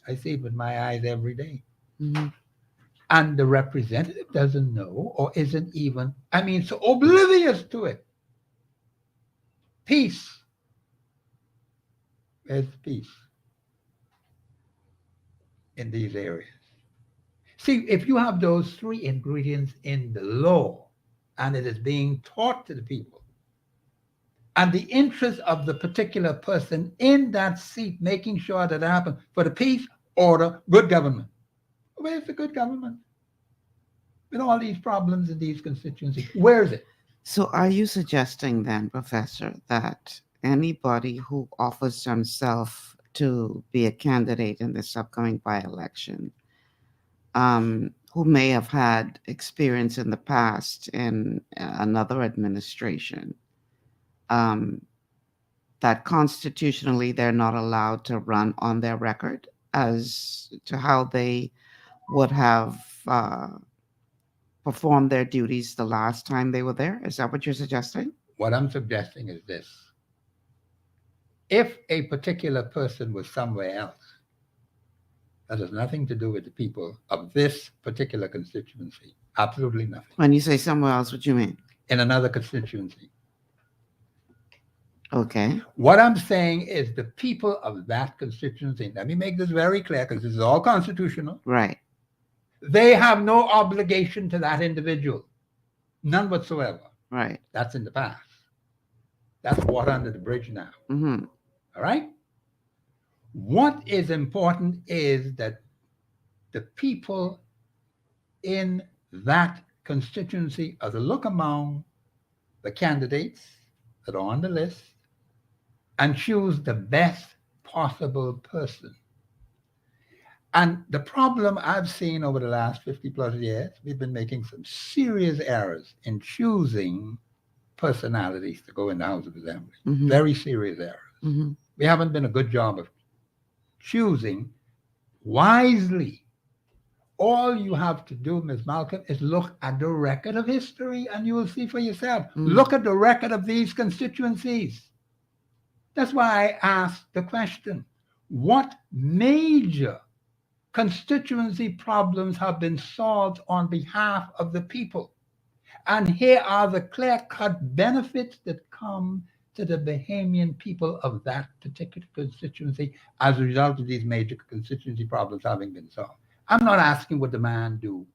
I see it with my eyes every day. Mm-hmm. And the representative doesn't know or isn't even, so oblivious to it. Peace. Where's peace in these areas? See, if you have those three ingredients in the law and it is being taught to the people, and the interest of the particular person in that seat, making sure that it happens for the peace, order, good government. Where's the good government? With all these problems in these constituencies, where is it? So are you suggesting then, Professor, that anybody who offers themselves to be a candidate in this upcoming by-election, who may have had experience in the past in another administration, that constitutionally they're not allowed to run on their record as to how they would have performed their duties the last time they were there? Is that what you're suggesting? What I'm suggesting is this. If a particular person was somewhere else, that has nothing to do with the people of this particular constituency. Absolutely nothing. When you say somewhere else, what do you mean? In another constituency. Okay. What I'm saying is the people of that constituency, let me make this very clear because this is all constitutional. Right. They have no obligation to that individual. None whatsoever. Right. That's in the past. That's water under the bridge now. Mm-hmm. All right? What is important is that the people in that constituency are to look among the candidates that are on the list and choose the best possible person. And the problem I've seen over the last 50 plus years, we've been making some serious errors in choosing personalities to go in the House of Assembly. Mm-hmm. Very serious errors. Mm-hmm. We haven't been a good job of choosing wisely. All you have to do, Ms. Malcolm, is look at the record of history and you will see for yourself. Look at the record of these constituencies. That's why I asked the question, what major constituency problems have been solved on behalf of the people? And here are the clear-cut benefits that come to the Bahamian people of that particular constituency as a result of these major constituency problems having been solved. I'm not asking what the man do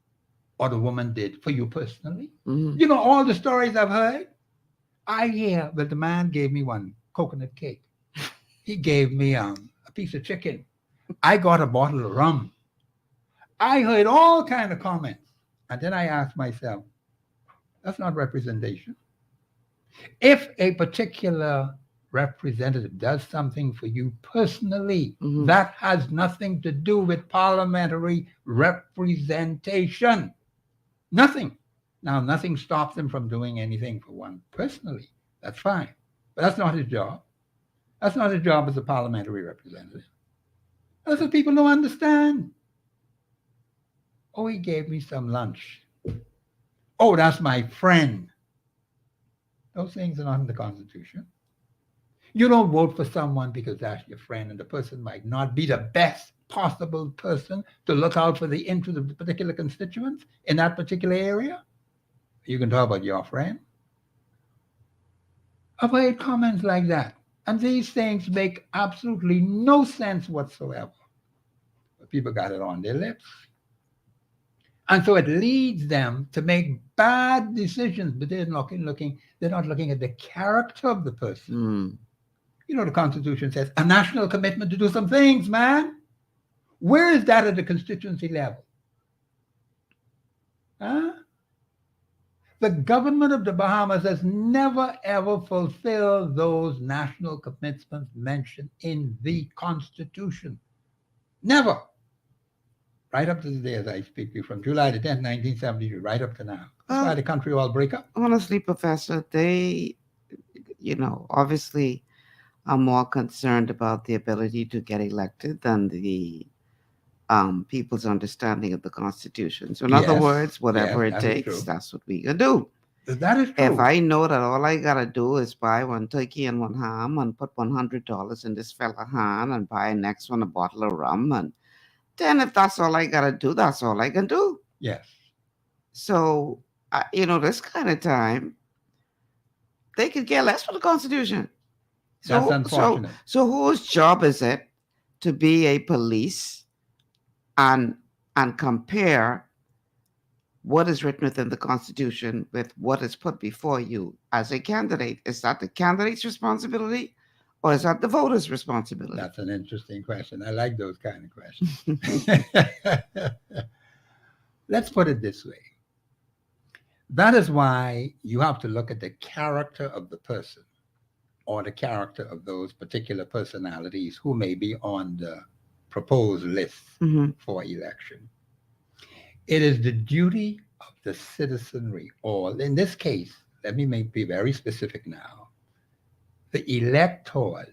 or the woman did for you personally. Mm-hmm. You know, all the stories I've heard, I hear that the man gave me one coconut cake. He gave me a piece of chicken. I got a bottle of rum. I heard all kinds of comments. And then I asked myself, that's not representation. If a particular representative does something for you personally, that has nothing to do with parliamentary representation. Nothing. Now, nothing stops him from doing anything for one personally. That's fine. But that's not his job. That's not his job as a parliamentary representative. That's what people don't understand. Oh, he gave me some lunch. Oh, that's my friend. Those things are not in the Constitution. You don't vote for someone because that's your friend and the person might not be the best possible person to look out for the interest of the particular constituents in that particular area. You can talk about your friend. I've heard comments like that. And these things make absolutely no sense whatsoever. But people got it on their lips. And so it leads them to make bad decisions, but they're not looking at the character of the person. You know, the Constitution says a national commitment to do some things, man. Where is that at the constituency level? Huh? The government of the Bahamas has never, ever fulfilled those national commitments mentioned in the Constitution. Never. Right up to the day as I speak to you, from July the 10th, 1972, right up to now. That's why the country all break up. Honestly, Professor, they, obviously are more concerned about the ability to get elected than the people's understanding of the Constitution. So in other words, whatever it takes, that's what we gonna do. That is true. If I know that all I gotta do is buy one turkey and one ham and put $100 in this fella hand and buy next one a bottle of rum, and then if that's all I gotta do, that's all I can do. Yes. So, this kind of time, they could care less for the Constitution. That's unfortunate. So whose job is it to be a police and compare what is written within the Constitution with what is put before you as a candidate? Is that the candidate's responsibility, or is that the voter's responsibility? That's an interesting question. I like those kind of questions. Let's put it this way. That is why you have to look at the character of the person or the character of those particular personalities who may be on the proposed list for election. It is the duty of the citizenry, or in this case, let me be very specific now, the electors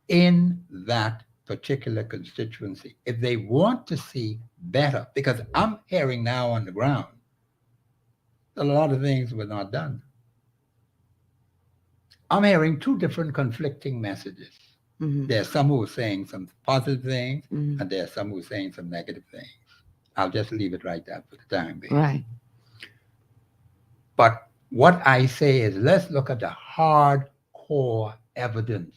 in that particular constituency, if they want to see better, because I'm hearing now on the ground that a lot of things were not done. I'm hearing two different conflicting messages. There are some who are saying some positive things, and there are some who are saying some negative things. I'll just leave it right there for the time being. Right. But what I say is, let's look at the hardcore evidence.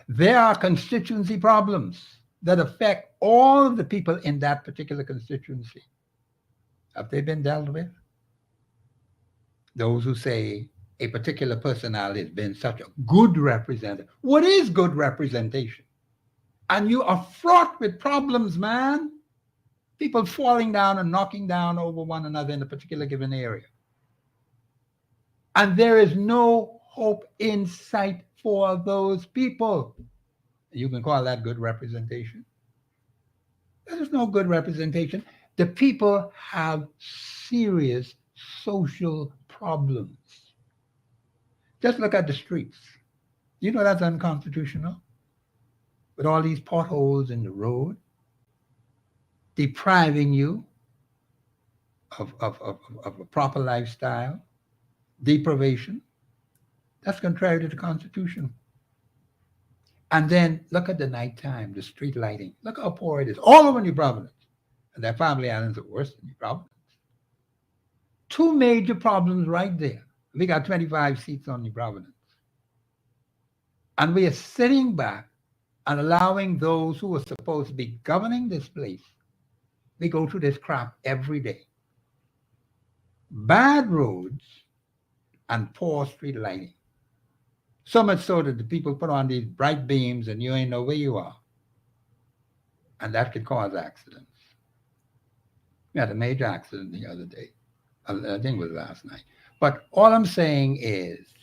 There are constituency problems that affect all of the people in that particular constituency. Have they been dealt with? Those who say a particular personality has been such a good representative. What is good representation? And you are fraught with problems, man. People falling down and knocking down over one another in a particular given area. And there is no hope in sight for those people. You can call that good representation. There is no good representation. The people have serious social problems. Just look at the streets. You know that's unconstitutional? With all these potholes in the road, depriving you of a proper lifestyle, deprivation. That's contrary to the Constitution. And then look at the nighttime, the street lighting. Look how poor it is. All over New Providence. And their family islands are worse than New Providence. Two major problems right there. We got 25 seats on New Providence. And we are sitting back and allowing those who are supposed to be governing this place. We go through this crap every day. Bad roads and poor street lighting. So much so that the people put on these bright beams and you ain't know where you are. And that could cause accidents. We had a major accident the other day. I think it was last night. But all I'm saying is,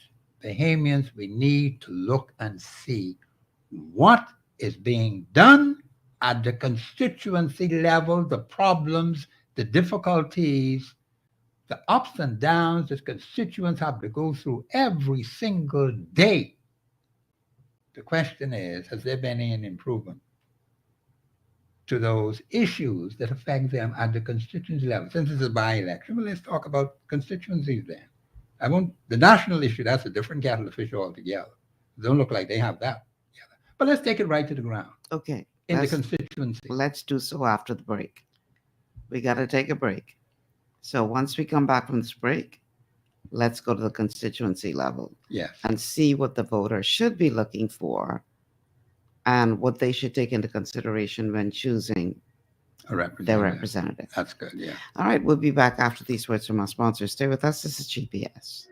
Bahamians, we need to look and see what is being done at the constituency level, the problems, the difficulties, the ups and downs that constituents have to go through every single day. The question is, has there been any improvement to those issues that affect them at the constituency level? Since it's a by-election, well, let's talk about constituencies then. The national issue, that's a different kettle of fish altogether. It don't look like they have that together. But let's take it right to the ground. Okay. In the constituency. Let's do so after the break. We got to take a break. So once we come back from this break, let's go to the constituency level. Yes. And see what the voter should be looking for and what they should take into consideration when choosing their representative. That's good, yeah. All right, we'll be back after these words from our sponsors. Stay with us. This is GPS.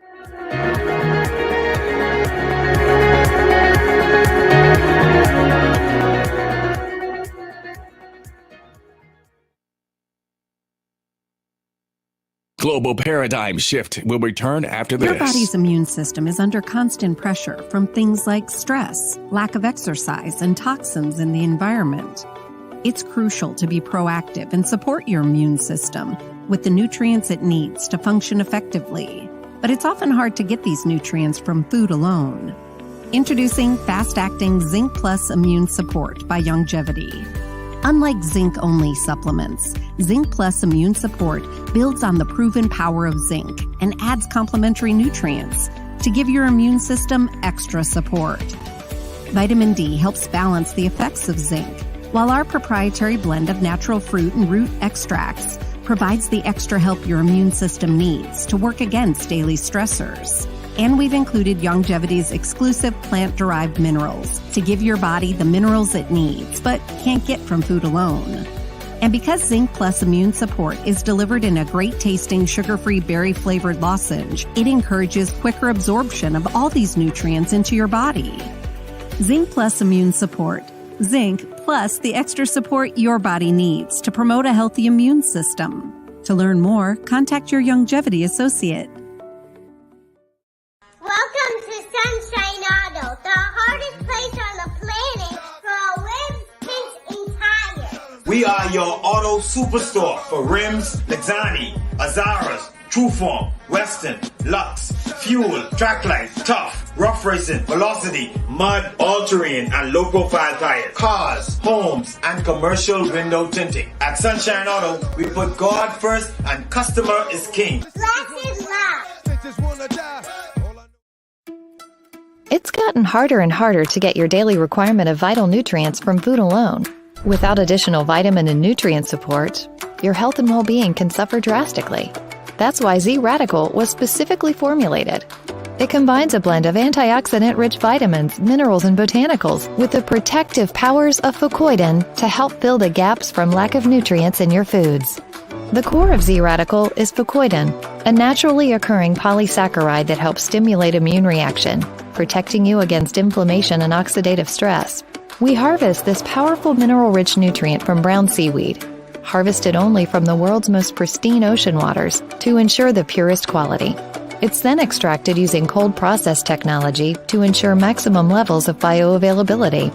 Global Paradigm Shift will return after this. Your body's immune system is under constant pressure from things like stress, lack of exercise, and toxins in the environment. It's crucial to be proactive and support your immune system with the nutrients it needs to function effectively. But it's often hard to get these nutrients from food alone. Introducing fast-acting Zinc Plus Immune Support by Longevity. Unlike zinc-only supplements, Zinc Plus Immune Support builds on the proven power of zinc and adds complementary nutrients to give your immune system extra support. Vitamin D helps balance the effects of zinc, while our proprietary blend of natural fruit and root extracts provides the extra help your immune system needs to work against daily stressors. And we've included Youngevity's exclusive plant-derived minerals to give your body the minerals it needs, but can't get from food alone. And because Zinc Plus Immune Support is delivered in a great-tasting, sugar-free, berry-flavored lozenge, it encourages quicker absorption of all these nutrients into your body. Zinc Plus Immune Support. Zinc plus the extra support your body needs to promote a healthy immune system. To learn more, contact your Youngevity associate. Welcome to Sunshine Auto, the hardest place on the planet for a rim fence and tires. We are your auto superstore for rims, Lexani, Azaras, Trueform, Western, Lux, Fuel, Trackline, Tough, Rough Racing, Velocity, Mud, All-Terrain, and low-profile tires. Cars, homes, and commercial window tinting. At Sunshine Auto, we put God first and customer is king. Blessed love. It's gotten harder and harder to get your daily requirement of vital nutrients from food alone. Without additional vitamin and nutrient support, your health and well-being can suffer drastically. That's why Z-Radical was specifically formulated. It combines a blend of antioxidant-rich vitamins, minerals, and botanicals with the protective powers of fucoidan to help fill the gaps from lack of nutrients in your foods. The core of Z-Radical is fucoidan, a naturally occurring polysaccharide that helps stimulate immune reaction, protecting you against inflammation and oxidative stress. We harvest this powerful mineral-rich nutrient from brown seaweed, harvested only from the world's most pristine ocean waters to ensure the purest quality. It's then extracted using cold process technology to ensure maximum levels of bioavailability.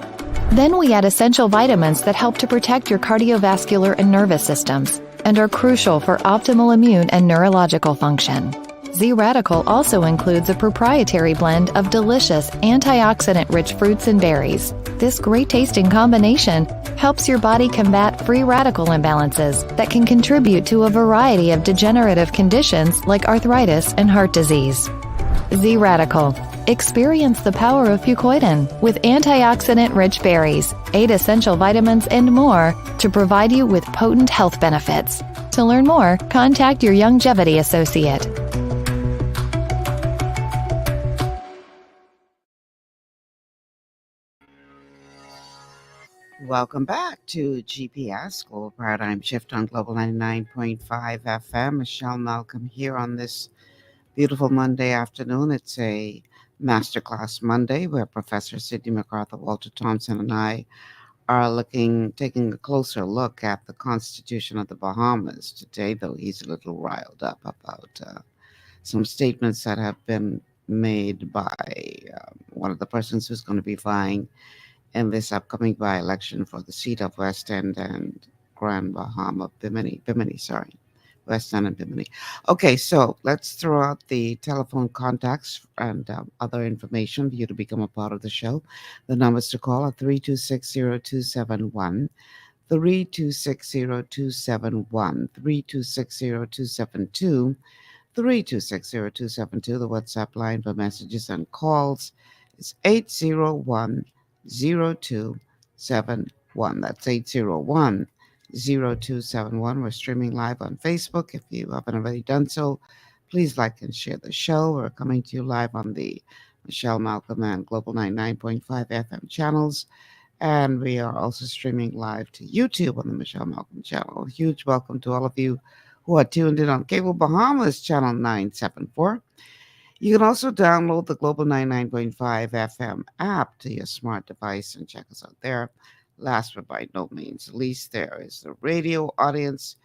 Then we add essential vitamins that help to protect your cardiovascular and nervous systems and are crucial for optimal immune and neurological function. Z-Radical also includes a proprietary blend of delicious antioxidant-rich fruits and berries. This great-tasting combination helps your body combat free radical imbalances that can contribute to a variety of degenerative conditions like arthritis and heart disease. Z-Radical. Experience the power of fucoidan with antioxidant-rich berries, 8 essential vitamins, and more to provide you with potent health benefits. To learn more, contact your Youngevity associate. Welcome back to GPS, Global Paradigm Shift on Global 99.5 FM. Michelle Malcolm here on this beautiful Monday afternoon. It's a Masterclass Monday where Professor Sydney McArthur Walter Thompson and I are taking a closer look at the Constitution of the Bahamas. Today, though, he's a little riled up about some statements that have been made by one of the persons who's going to be vying in this upcoming by-election for the seat of West End and Grand Bahama, Bimini, West End and Bimini. Okay, so let's throw out the telephone contacts and other information for you to become a part of the show. The numbers to call are 3260271, 3260271, 3260272, 3260272. The WhatsApp line for messages and calls is 801-0271. That's 801-0271. We're streaming live on Facebook. If you haven't already done so, please like and share the show. We're coming to you live on the Michelle Malcolm and Global 99.5 FM channels. And we are also streaming live to YouTube on the Michelle Malcolm channel. A huge welcome to all of you who are tuned in on Cable Bahamas channel 974. You can also download the Global 99.5 FM app to your smart device and check us out there. Last but by no means least, there is the radio audience.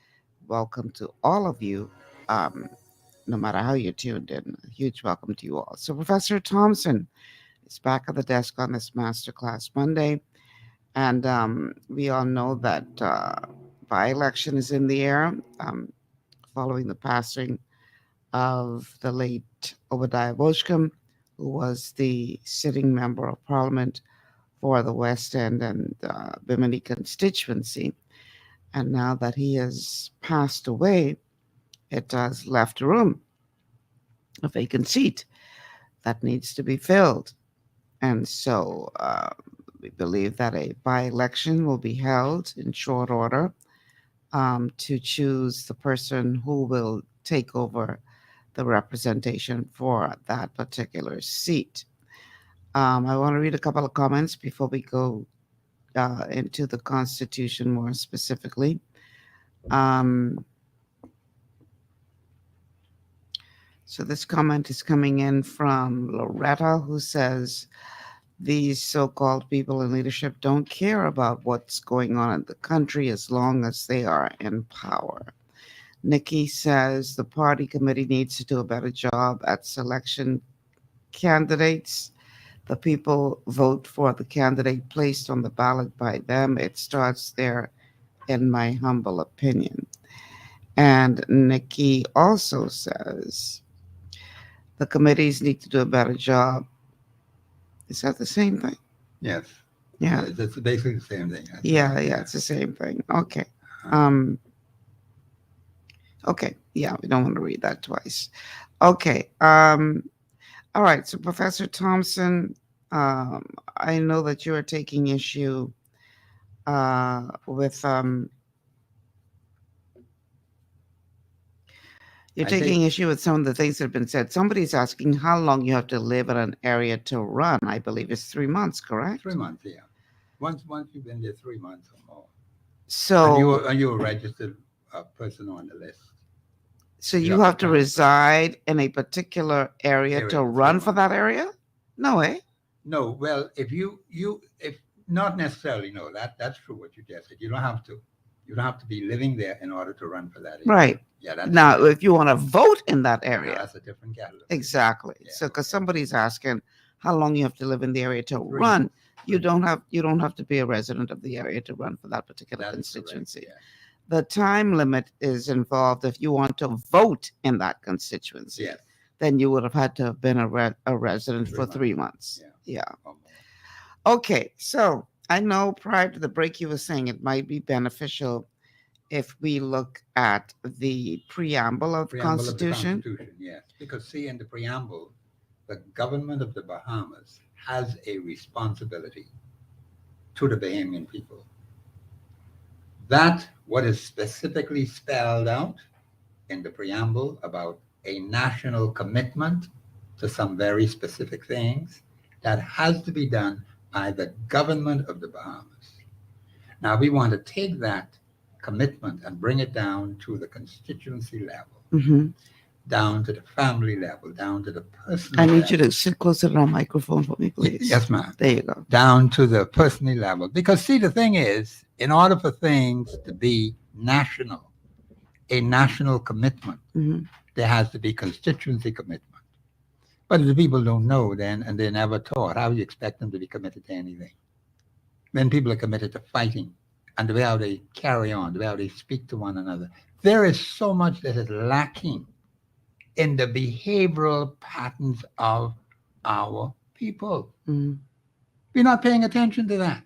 Welcome to all of you, no matter how you're tuned in. A huge welcome to you all. So Professor Thompson is back at the desk on this Masterclass Monday. And we all know that by-election is in the air following the passing of the late Obadiah Boshcom, who was the sitting member of Parliament for the West End and Bimini constituency. And now that he has passed away, it has left a room, a vacant seat that needs to be filled. And so we believe that a by-election will be held in short order to choose the person who will take over the representation for that particular seat. I want to read a couple of comments before we go into the Constitution more specifically. So this comment is coming in from Loretta, who says, these so-called people in leadership don't care about what's going on in the country as long as they are in power. Nikki says the party committee needs to do a better job at selection candidates. The people vote for the candidate placed on the ballot by them. It starts there, in my humble opinion. And Nikki also says the committees need to do a better job. Is that the same thing? Yes. Yeah. It's basically the same thing. Yeah, it's the same thing. Okay. Okay. Yeah, we don't want to read that twice. Okay. All right. So, Professor Thompson, I know that you are taking issue with issue with some of the things that have been said. Somebody's asking how long you have to live in an area to run. I believe it's 3 months, correct? 3 months, yeah. Once you've been there 3 months or more. So and you're a registered person on the list. So you have to reside in a particular area to run for that area? No, eh? No, well, if not necessarily, no, that's true what you just said. You don't have to be living there in order to run for that area. Right. Yeah, that's now, true. if you want to vote in that area, that's a different category. Exactly. Yeah, so, because somebody's asking how long you have to live in the area to run, you don't have to be a resident of the area to run for that particular constituency. Correct, yeah. The time limit is involved if you want to vote in that constituency. Yes. Then you would have had to have been a resident for 3 months. Yeah. Okay. So I know prior to the break you were saying it might be beneficial if we look at the preamble of the Constitution. Yes, because see, in the preamble, the government of the Bahamas has a responsibility to the Bahamian people. That what is specifically spelled out in the preamble about a national commitment to some very specific things that has to be done by the government of the Bahamas. Now we want to take that commitment and bring it down to the constituency level, down to the family level, down to the personal level. I need you to sit closer to the microphone for me, please. Yes, ma'am. There you go. Down to the personal level. Because see, the thing is, in order for things to be national, a national commitment, there has to be constituency commitment. But if the people don't know then, and they're never taught, how do you expect them to be committed to anything? When people are committed to fighting, and the way how they carry on, the way how they speak to one another. There is so much that is lacking in the behavioral patterns of our people. We're not paying attention to that.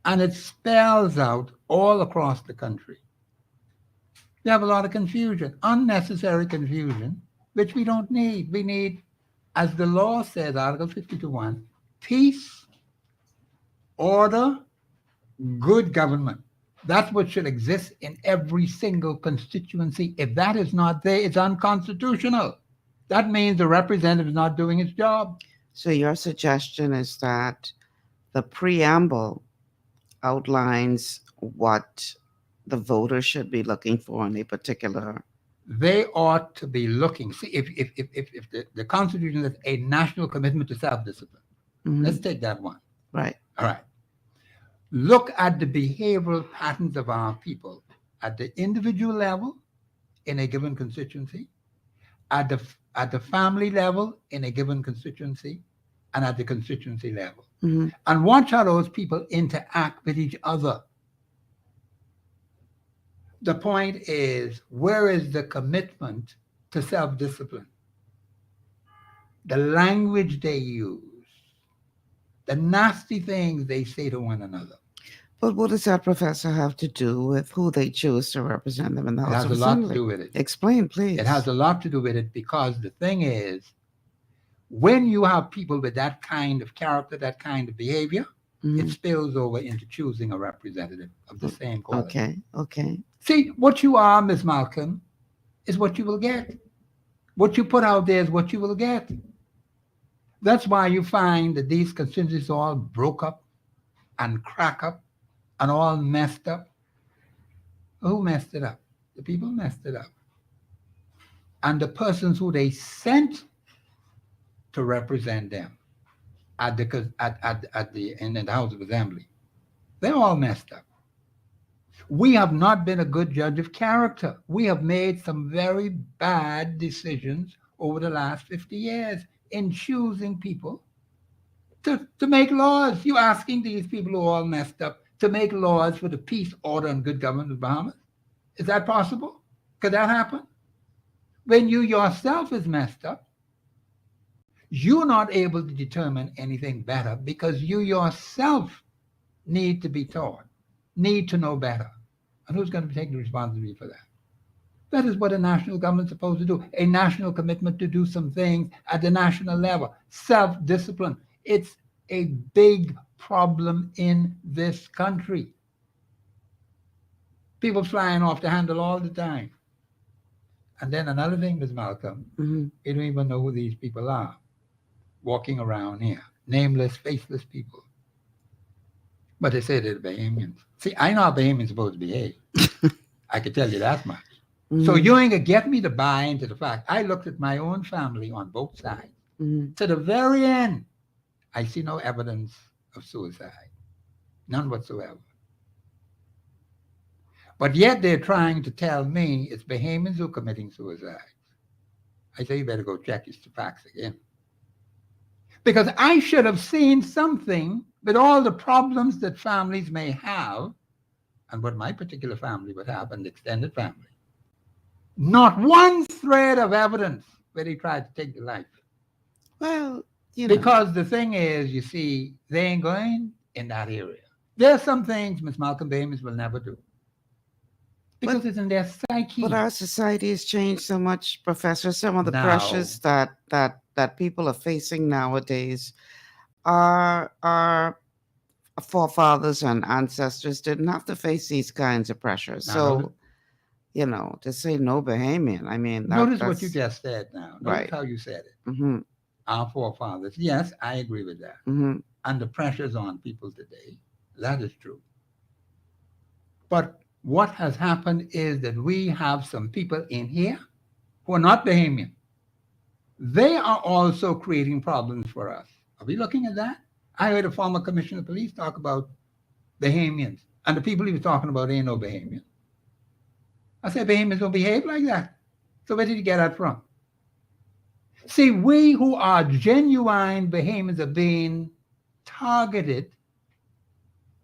And it spells out all across the country. We have a lot of confusion, unnecessary confusion, which we don't need. We need, as the law says, Article 52.1, peace, order, good government. That's what should exist in every single constituency. If that is not there, it's unconstitutional. That means the representative is not doing his job. So your suggestion is that the preamble outlines what the voters should be looking for in a particular. They ought to be looking. See, if the Constitution is a national commitment to self-discipline, let's take that one. Right. All right. Look at the behavioral patterns of our people at the individual level in a given constituency, at the family level in a given constituency, and at the constituency level. And watch how those people interact with each other. The point is, where is the commitment to self-discipline? The language they use, the nasty things they say to one another. But what does that, Professor, have to do with who they choose to represent them in the House of Assembly? It has a lot to do with it. Explain, please. It has a lot to do with it because the thing is, when you have people with that kind of character, that kind of behavior, it spills over into choosing a representative of the same quality. Okay. See, what you are, Ms. Malcolm, is what you will get. What you put out there is what you will get. That's why you find that these constituencies all broke up and crack up and all messed up. Who messed it up? The people messed it up. And the persons who they sent to represent them in the House of Assembly, they're all messed up. We have not been a good judge of character. We have made some very bad decisions over the last 50 years in choosing people to make laws. You're asking these people who are all messed up to make laws for the peace, order, and good government of the Bahamas? Is that possible? Could that happen? When you yourself is messed up, you're not able to determine anything better because you yourself need to be taught, need to know better. And who's going to take the responsibility for that? That is what a national government is supposed to do, a national commitment to do some things at the national level, self-discipline. It's a big problem in this country. People flying off the handle all the time. And then another thing, Ms. Malcolm, you don't even know who these people are walking around here, nameless, faceless people. But they say they're Bahamians. See, I know how Bahamians are supposed to behave. I can tell you that much. So you ain't gonna get me to buy into the fact. I looked at my own family on both sides. To the very end, I see no evidence of suicide. None whatsoever. But yet they're trying to tell me it's Bahamians who are committing suicide. I say you better go check your facts again. Because I should have seen something with all the problems that families may have, and what my particular family would have, an extended family. Not one thread of evidence where they tried to take the life. Well, you know. Because the thing is, you see, they ain't going in that area. There are some things Ms. Malcolm Bahamians will never do. Because it's in their psyche. But our society has changed so much, Professor. Some of the Now. pressures that people are facing nowadays, our forefathers and ancestors didn't have to face these kinds of pressures. So, you know, to say no Bahamian, I mean, notice what you just said now. Notice right. how you said it. Mm-hmm. Our forefathers. Yes, I agree with that. Mm-hmm. And the pressures on people today, that is true. But what has happened is that we have some people in here who are not Bahamian. They are also creating problems for us. Are we looking at that? I heard a former commissioner of police talk about Bahamians, and the people he was talking about ain't no Bahamian. I said, Bahamians don't behave like that. So where did you get that from? See, we who are genuine Bahamians are being targeted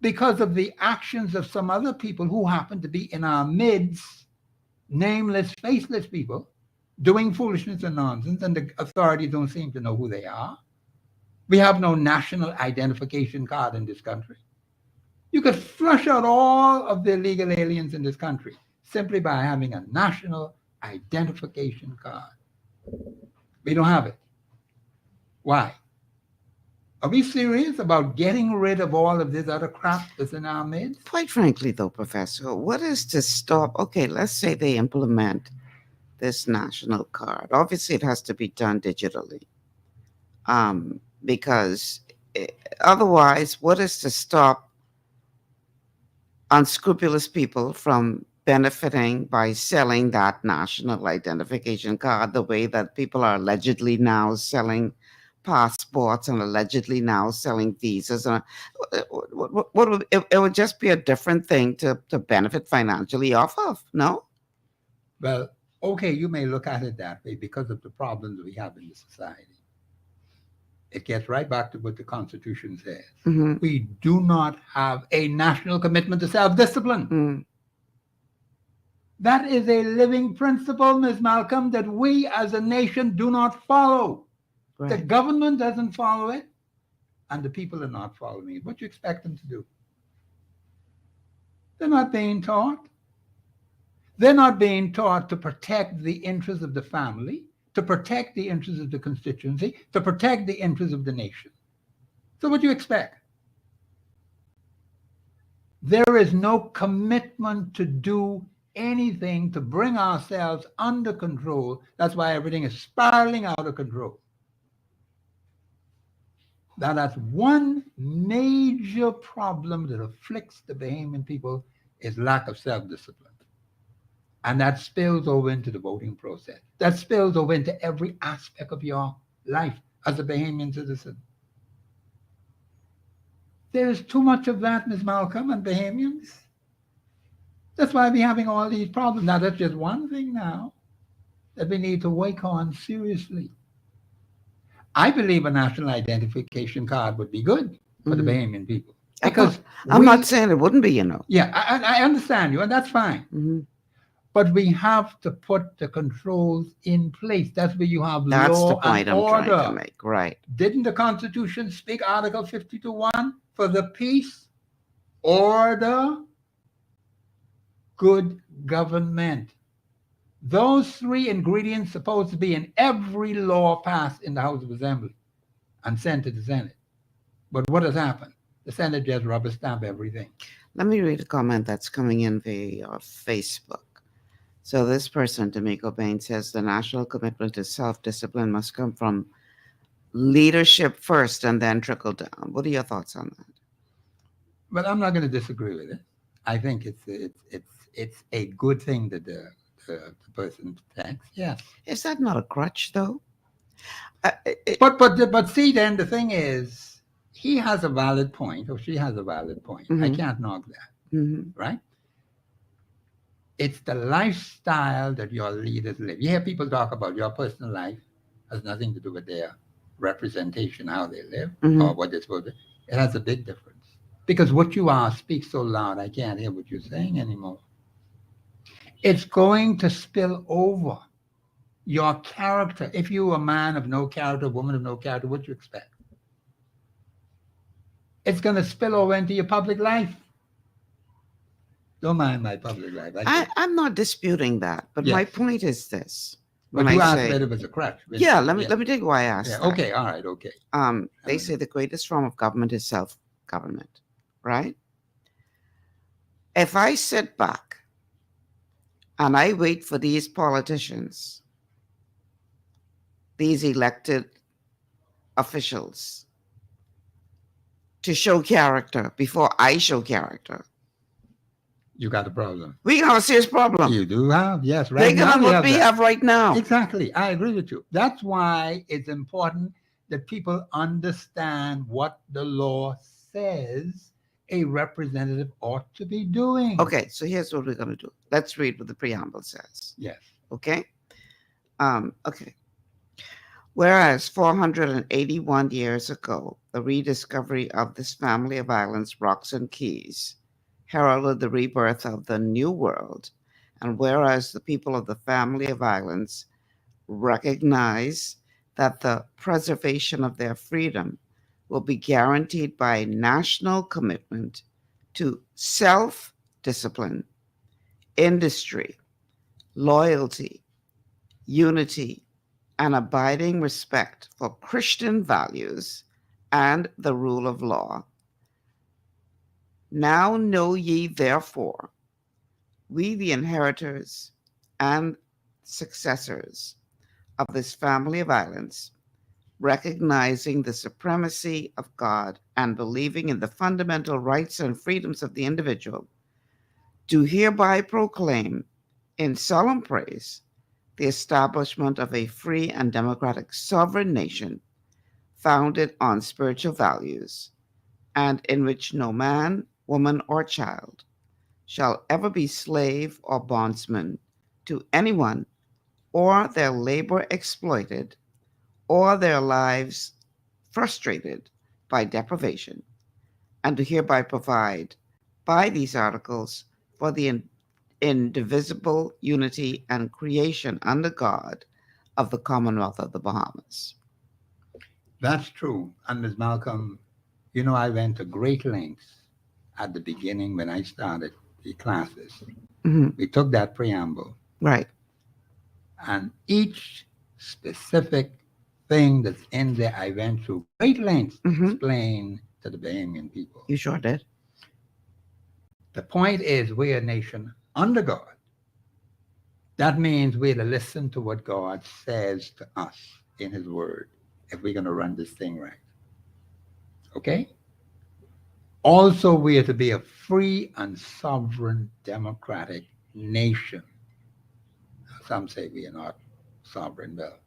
because of the actions of some other people who happen to be in our midst, nameless, faceless people, doing foolishness and nonsense, and the authorities don't seem to know who they are. We have no national identification card in this country. You could flush out all of the illegal aliens in this country simply by having a national identification card. We don't have it. Why? Are we serious about getting rid of all of this other crap that's in our midst? Quite frankly, though, Professor, what is to stop? Okay, let's say they implement this national card. Obviously, it has to be done digitally, because otherwise, what is to stop unscrupulous people from benefiting by selling that national identification card the way that people are allegedly now selling passports and allegedly now selling visas? It would just be a different thing to benefit financially off of, no? Well, okay, you may look at it that way because of the problems we have in the society. It gets right back to what the Constitution says. Mm-hmm. We do not have a national commitment to self-discipline. Mm. That is a living principle, Ms. Malcolm, that we as a nation do not follow. Right. The government doesn't follow it, and the people are not following it. What do you expect them to do? They're not being taught. They're not being taught to protect the interests of the family, to protect the interests of the constituency, to protect the interests of the nation. So what do you expect? There is no commitment to do anything to bring ourselves under control. That's why everything is spiraling out of control. Now, that's one major problem that afflicts the Bahamian people is lack of self-discipline. And that spills over into the voting process. That spills over into every aspect of your life as a Bahamian citizen. There is too much of that, Ms. Malcolm, and Bahamians. That's why we're having all these problems. Now, that's just one thing now that we need to work on seriously. I believe a national identification card would be good for the Bahamian people. Because I'm not saying it wouldn't be, Yeah, I understand you, and that's fine. But we have to put the controls in place. That's where you have That's law the point and I'm order. trying to make, right? Didn't the Constitution speak Article 52(1) for the peace, order, good government? Those three ingredients supposed to be in every law passed in the House of Assembly and sent to the Senate. But what has happened? The Senate just rubber stamp everything. Let me read a comment that's coming in via Facebook. So this person, D'Amico Bain, says the national commitment to self-discipline must come from leadership first and then trickle down. What are your thoughts on that? But I'm not going to disagree with it. I think it's a good thing that the person thinks. Yes. Is that not a crutch, though? But see, then the thing is, he has a valid point, or she has a valid point. I can't knock that, right? It's the lifestyle that your leaders live. You hear people talk about your personal life has nothing to do with their representation, how they live, or what they're supposed to. It has a big difference. Because what you are speaks so loud, I can't hear what you're saying anymore. It's going to spill over your character. If you're a man of no character, woman of no character, what do you expect? It's going to spill over into your public life. Don't mind my public life. I'm not disputing that, but my point is this. But you asked whether it was a crutch. Yeah, let me tell you why I asked that. Okay, all right, okay. They say the greatest form of government is self-government, right? If I sit back and I wait for these politicians, these elected officials, to show character before I show character, you got a problem. We have a serious problem. You do have, yes. Right Think about what we have right now. Exactly. I agree with you. That's why it's important that people understand what the law says a representative ought to be doing. Okay, so here's what we're going to do. Let's read what the preamble says. Yes. Okay? Okay. Whereas 481 years ago, the rediscovery of this family of islands, rocks and keys, heralded the rebirth of the New World, and whereas the people of the family of islands recognize that the preservation of their freedom will be guaranteed by national commitment to self-discipline, industry, loyalty, unity, and abiding respect for Christian values and the rule of law. Now know ye therefore, we the inheritors and successors of this family of islands, recognizing the supremacy of God and believing in the fundamental rights and freedoms of the individual, do hereby proclaim in solemn praise the establishment of a free and democratic sovereign nation founded on spiritual values and in which no man, woman, or child shall ever be slave or bondsman to anyone, or their labor exploited, or their lives frustrated by deprivation, and to hereby provide by these articles for the indivisible unity and creation under God of the Commonwealth of the Bahamas. That's true. And Ms. Malcolm, you know, I went to great lengths at the beginning when I started the classes. We took that preamble. Right. And each specific thing that's in there, I went through great lengths to explain to the Bahamian people. You sure did. The point is, we're a nation under God. That means we're to listen to what God says to us in his word if we're going to run this thing right. Okay? Also, we are to be a free and sovereign democratic nation. Some say we are not sovereign. Well,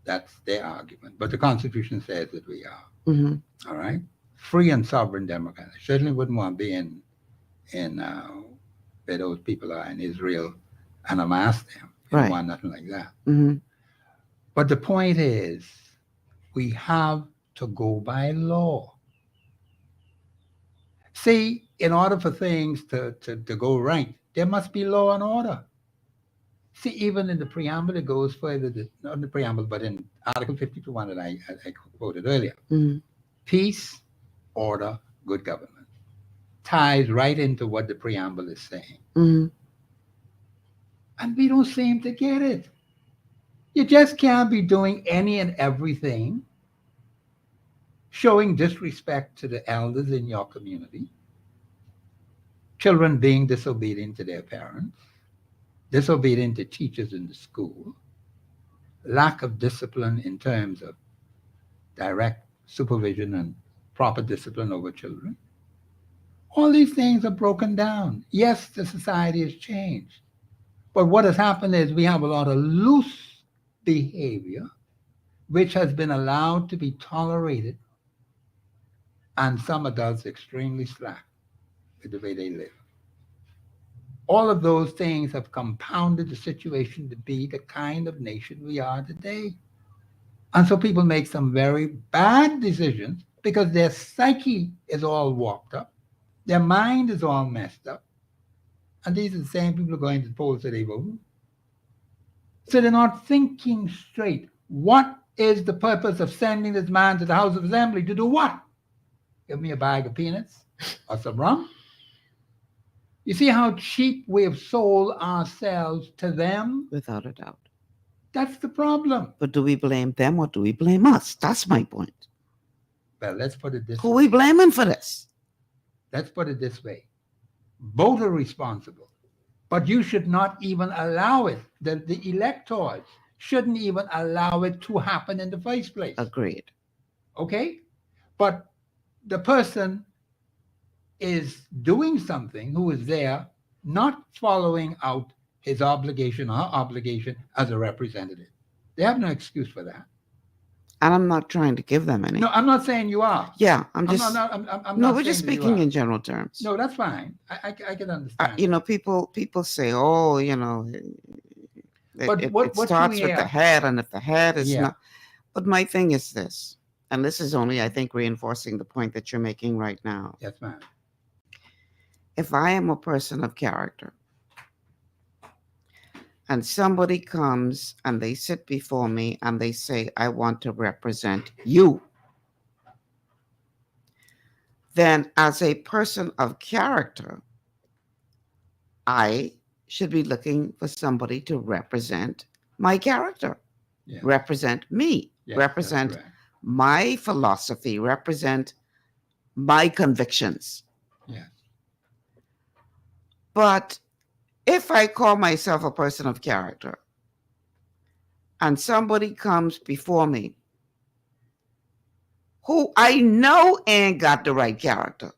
that's their argument. But the Constitution says that we are. Mm-hmm. All right? Free and sovereign democrat. I certainly wouldn't want to be in where those people are in Israel and amass them. You don't want nothing like that. Mm-hmm. But the point is, we have to go by law. See, in order for things to go right, there must be law and order. See, even in the preamble, it goes further, not in the preamble, but in Article 52.1 that I quoted earlier. Mm-hmm. Peace, order, good government. Ties right into what the preamble is saying. Mm-hmm. And we don't seem to get it. You just can't be doing any and everything, showing disrespect to the elders in your community, children being disobedient to their parents, disobedient to teachers in the school, lack of discipline in terms of direct supervision and proper discipline over children. All these things are broken down. Yes, the society has changed. But what has happened is we have a lot of loose behavior which has been allowed to be tolerated, and some adults extremely slack with the way they live. All of those things have compounded the situation to be the kind of nation we are today. And so people make some very bad decisions because their psyche is all warped up. Their mind is all messed up. And these are the same people who are going to the polls today voting. So they're not thinking straight. What is the purpose of sending this man to the House of Assembly to do what? Give me a bag of peanuts or some rum? You see how cheap we have sold ourselves to them? Without a doubt. That's the problem. But do we blame them or do we blame us? That's my point. Well, let's put it this way. Who are we blaming for this? Let's put it this way. Both are responsible. But you should not even allow it. The electors shouldn't even allow it to happen in the first place. Agreed. Okay? But the person is doing something who is there not following out his obligation or her obligation as a representative. They have no excuse for that. And I'm not trying to give them any. No, I'm not saying you are. Yeah, I'm just. I'm we're just speaking in general terms. No, that's fine. I can understand. People say, oh, it starts with the head, and if the head is not. But my thing is this, and this is only, I think, reinforcing the point that you're making right now. Yes, ma'am. If I am a person of character, and somebody comes and they sit before me and they say, I want to represent you, then as a person of character, I should be looking for somebody to represent my character, represent me, represent my philosophy, represent my convictions. Yes. But if I call myself a person of character and somebody comes before me who I know ain't got the right character,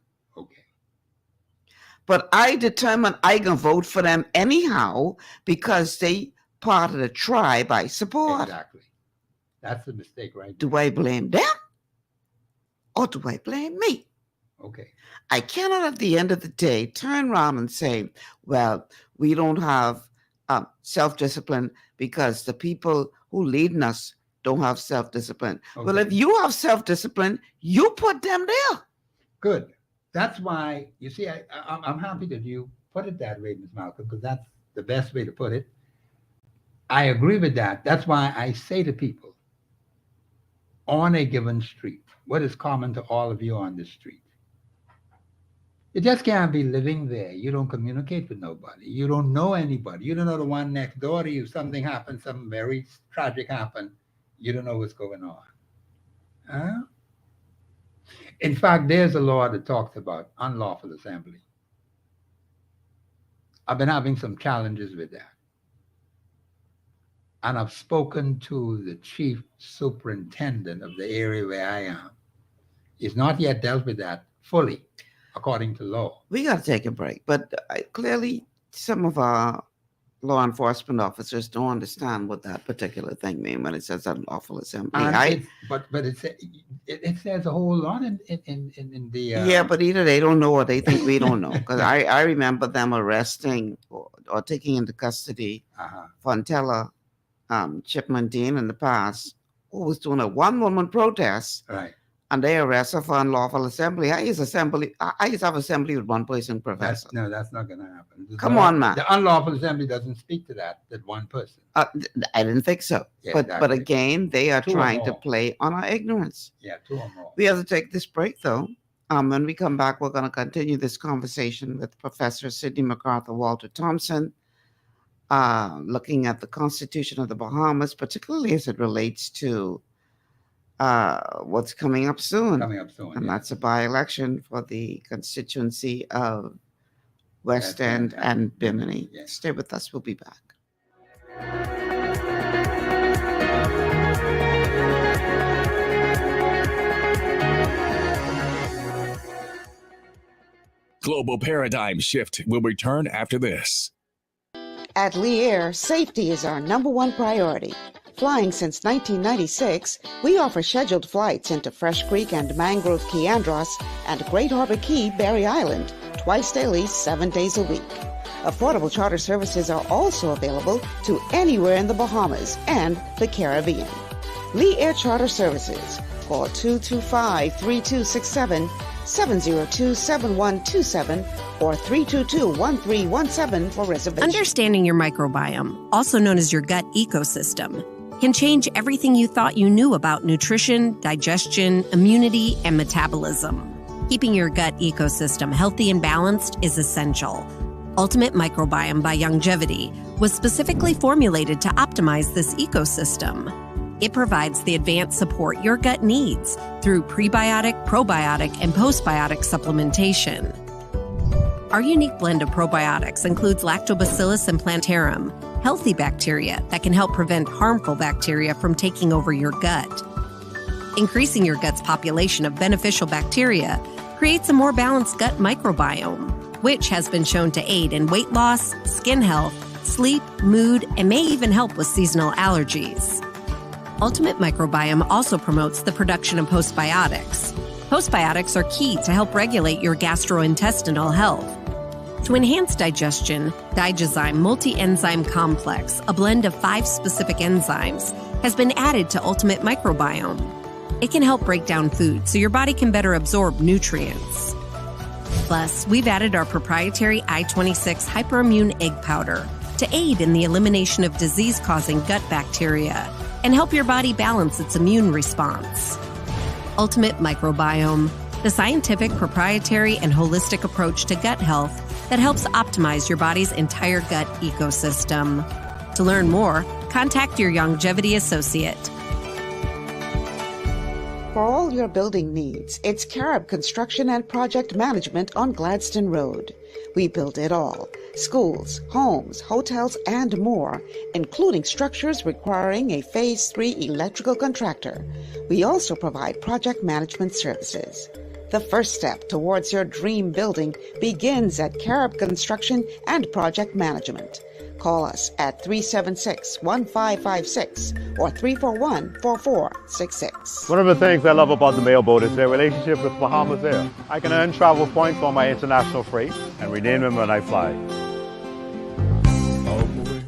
but I determine I can vote for them anyhow because they part of the tribe I support. Exactly. That's the mistake, right? Do I blame them or do I blame me? Okay. I cannot at the end of the day turn around and say, well, we don't have self-discipline because the people who lead us don't have self-discipline. Okay. Well, if you have self-discipline, you put them there. Good. That's why, you see, I'm happy that you put it that way, Ms. Malcolm, because that's the best way to put it. I agree with that. That's why I say to people, on a given street, what is common to all of you on this street? You just can't be living there. You don't communicate with nobody. You don't know anybody. You don't know the one next door to you. Something happened, something very tragic happened. You don't know what's going on. Huh? In fact, there's a law that talks about unlawful assembly. I've been having some challenges with that. and I've spoken to the chief superintendent of the area where I am. He's not yet dealt with that fully, according to law. We got to take a break, but clearly some of our law enforcement officers don't understand what that particular thing means when it says unlawful assembly. But it says a whole lot in the yeah, but either they don't know or they think we don't know. Because I remember them arresting or taking into custody Fontella Chipman Dean in the past, who was doing a one-woman protest. Right. And they arrest her for unlawful assembly. I used to have assembly with one person, Professor. That's not going to happen. Come on, man. The unlawful assembly doesn't speak to that one person. I didn't think so. Yeah, but again, they are trying to play on our ignorance. Yeah, 2 or more. We have to take this break, though. When we come back, we're going to continue this conversation with Professor Sydney McArthur Walter Thompson, looking at the Constitution of the Bahamas, particularly as it relates to what's coming up soon. And that's a by-election for the constituency of West End and Bimini. Stay with us. We'll be back. Global Paradigm Shift will return after this. At Lee Air, safety is our #1 priority. Flying since 1996, we offer scheduled flights into Fresh Creek and Mangrove Key Andros and Great Harbor Key, Berry Island, twice daily, 7 days a week. Affordable charter services are also available to anywhere in the Bahamas and the Caribbean. Lee Air Charter Services. Call 225-3267, 702-7127, or 322-1317 for reservations. Understanding your microbiome, also known as your gut ecosystem, can change everything you thought you knew about nutrition, digestion, immunity, and metabolism. Keeping your gut ecosystem healthy and balanced is essential. Ultimate Microbiome by Longevity was specifically formulated to optimize this ecosystem. It provides the advanced support your gut needs through prebiotic, probiotic, and postbiotic supplementation. Our unique blend of probiotics includes Lactobacillus and Plantarum, healthy bacteria that can help prevent harmful bacteria from taking over your gut. Increasing your gut's population of beneficial bacteria creates a more balanced gut microbiome, which has been shown to aid in weight loss, skin health, sleep, mood, and may even help with seasonal allergies. Ultimate Microbiome also promotes the production of postbiotics. Postbiotics are key to help regulate your gastrointestinal health. To enhance digestion, Digizyme Multi-Enzyme Complex, a blend of 5 specific enzymes, has been added to Ultimate Microbiome. It can help break down food so your body can better absorb nutrients. Plus, we've added our proprietary I-26 Hyperimmune Egg Powder to aid in the elimination of disease-causing gut bacteria and help your body balance its immune response. Ultimate Microbiome, the scientific, proprietary, and holistic approach to gut health that helps optimize your body's entire gut ecosystem. To learn more, contact your Longevity associate. For all your building needs, it's Carib Construction and Project Management on Gladstone Road. We build it all. Schools, homes, hotels, and more, including structures requiring a Phase 3 electrical contractor. We also provide project management services. The first step towards your dream building begins at Carib Construction and Project Management. Call us at 376-1556 or 341-4466. One of the things I love about the mailboat is their relationship with Bahamas Air. I can earn travel points on my international freight and redeem them when I fly.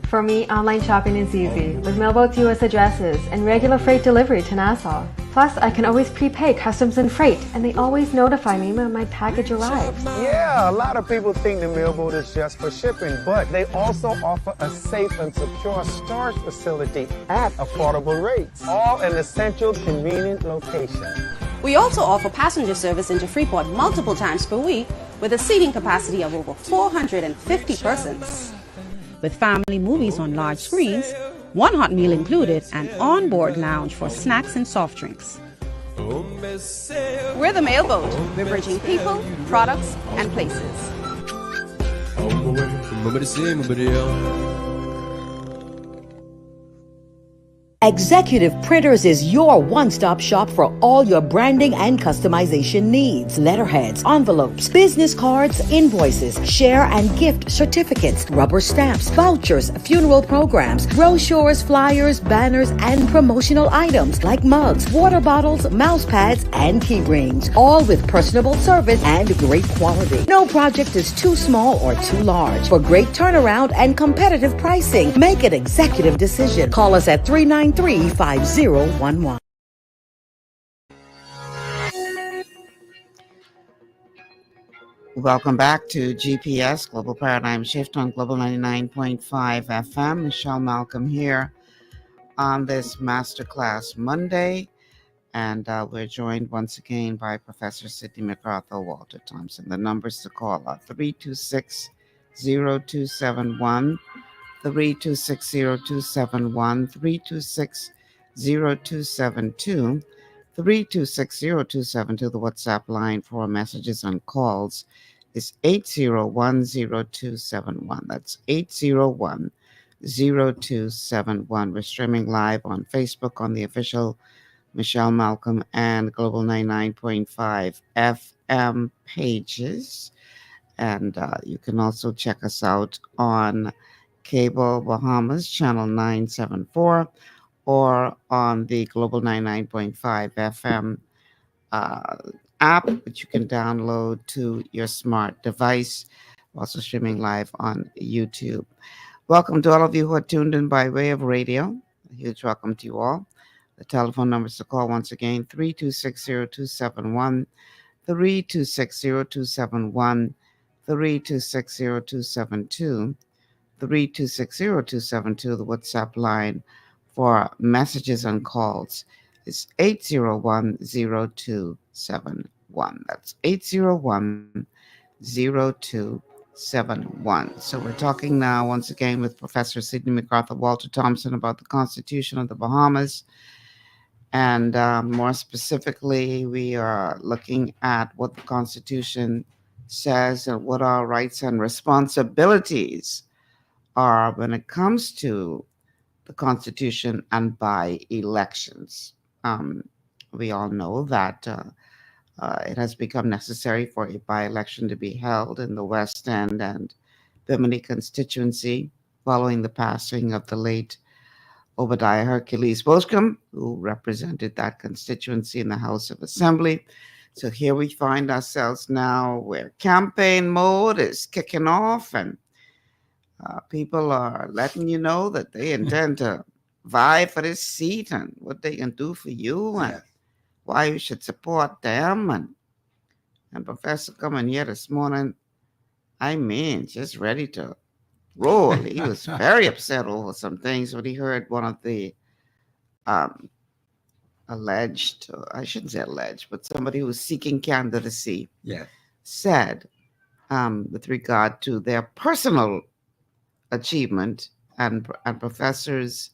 For me, online shopping is easy, with mailboat US addresses and regular freight delivery to Nassau. Plus, I can always prepay customs and freight, and they always notify me when my package arrives. Yeah, a lot of people think the mailboat is just for shipping, but they also offer a safe and secure storage facility at affordable rates, all in a central, convenient location. We also offer passenger service into Freeport multiple times per week with a seating capacity of over 450 persons. With family movies on large screens, one hot meal included, and on-board lounge for snacks and soft drinks. We're the mailboat. We're bridging people, products, and places. Executive Printers is your one-stop shop for all your branding and customization needs. Letterheads, envelopes, business cards, invoices, share and gift certificates, rubber stamps, vouchers, funeral programs, brochures, flyers, banners, and promotional items like mugs, water bottles, mouse pads, and key rings, all with personable service and great quality. No project is too small or too large. For great turnaround and competitive pricing, make an executive decision. Call us at 393-5011. Welcome back to GPS, Global Paradigm Shift on Global 99.5 FM. Michelle Malcolm here on this Masterclass Monday. And we're joined once again by Professor Sydney McArthur Walter Thompson. The numbers to call are 326-0271, 326-0271, 326-0272, 326-0272. The WhatsApp line for messages and calls is 801-0271. That's 801-0271. We're streaming live on Facebook on the official Michelle Malcolm and Global 99.5 FM pages. And you can also check us out on Cable Bahamas, channel 974, or on the Global 99.5 FM app, which you can download to your smart device. Also streaming live on YouTube. Welcome to all of you who are tuned in by way of radio. A huge welcome to you all. The telephone numbers to call once again, 326-0271, 326-0271, 326-0272, 326-0272. The WhatsApp line for messages and calls is 801-0271. That's 801-0271. So we're talking now once again with Professor Sydney McArthur Walter Thompson about the Constitution of the Bahamas. And more specifically, we are looking at what the Constitution says and what our rights and responsibilities are when it comes to the Constitution and by elections. We all know that it has become necessary for a by-election to be held in the West End and Bimini constituency following the passing of the late Obadiah Hercules Boscombe, who represented that constituency in the House of Assembly. So here we find ourselves now where campaign mode is kicking off and people are letting you know that they intend to vie for this seat and what they can do for you and why you should support them. And Professor coming here this morning, I mean, just ready to roll. He was very upset over some things when he heard one of the alleged, I shouldn't say alleged, but somebody who was seeking candidacy said with regard to their personal achievement, and Professor's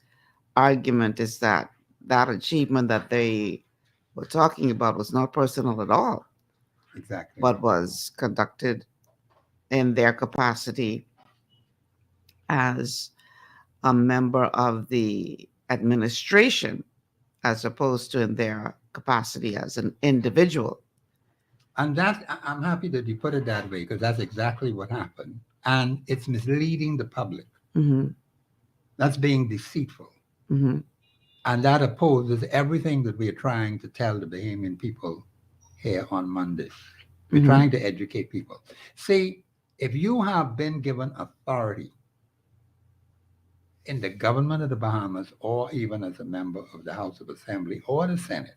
argument is that that achievement that they were talking about was not personal at all. Exactly. But was conducted in their capacity as a member of the administration, as opposed to in their capacity as an individual. And that, I'm happy that you put it that way, because that's exactly what happened. And it's misleading the public. Mm-hmm. That's being deceitful. Mm-hmm. And that opposes everything that we're trying to tell the Bahamian people here on Mondays. We're trying to educate people. See, if you have been given authority in the government of the Bahamas, or even as a member of the House of Assembly or the Senate,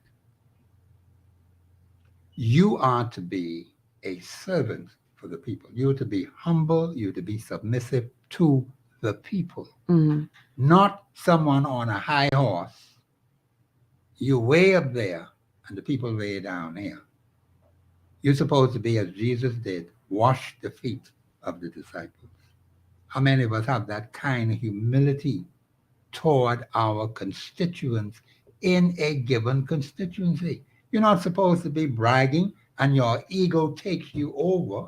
you are to be a servant for the people. You're to be humble. You're to be submissive to the people, not someone on a high horse. You're way up there and the people way down here. You're supposed to be, as Jesus did, wash the feet of the disciples. How many of us have that kind of humility toward our constituents in a given constituency? You're not supposed to be bragging and your ego takes you over.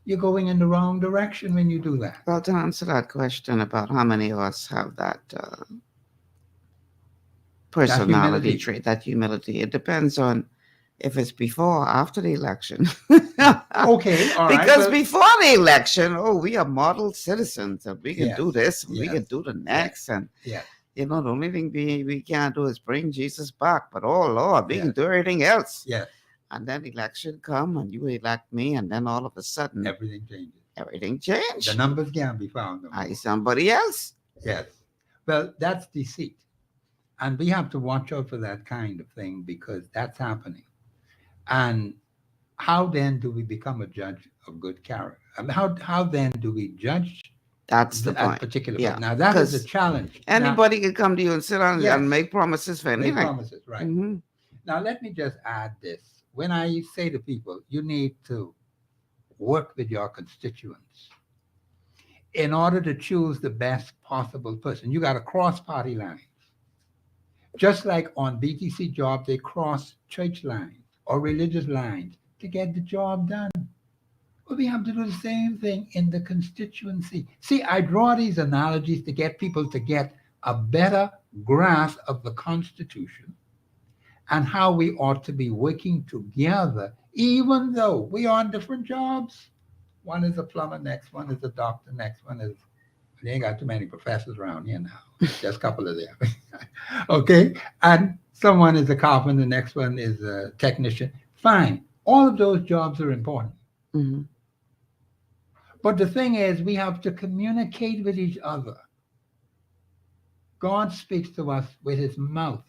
You're going in the wrong direction when you do that. Well, to answer that question about how many of us have that personality trait, that humility. It depends on if it's before or after the election. Okay, all right. Because before the election, we are model citizens and we can do this and we can do the next. And, the only thing we can't do is bring Jesus back. But, oh, Lord, we can do everything else. Yes. And then election come and you elect me, and then all of a sudden everything changes. Everything changed. The numbers can't be found. Somebody else. Yes. Well, that's deceit. And we have to watch out for that kind of thing because that's happening. And how then do we become a judge of good character? I mean, how then do we judge? That's the point. Particular point. Now, that is a challenge. Anybody can come to you and sit down and make promises for anything. Make promises, right. Mm-hmm. Now, let me just add this. When I say to people, you need to work with your constituents in order to choose the best possible person. You got to cross party lines. Just like on BTC jobs, they cross church lines or religious lines to get the job done. Well, we have to do the same thing in the constituency. See, I draw these analogies to get people to get a better grasp of the Constitution and how we ought to be working together, even though we are on different jobs. One is a plumber, next one is a doctor, next one is, they ain't got too many professors around here now, just a couple of them. Okay, and someone is a carpenter, the next one is a technician. Fine, all of those jobs are important. Mm-hmm. But the thing is, we have to communicate with each other. God speaks to us with his mouth.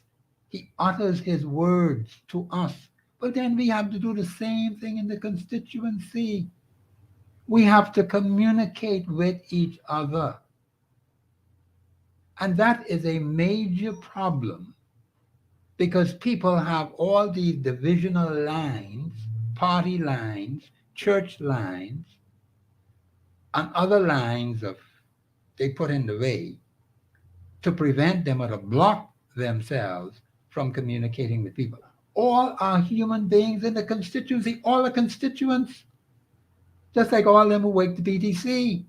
He utters his words to us. But then we have to do the same thing in the constituency. We have to communicate with each other. And that is a major problem because people have all these divisional lines, party lines, church lines, and other lines they put in the way to prevent them or to block themselves from communicating with people. All are human beings in the constituency, all the constituents, just like all of them who work the BTC.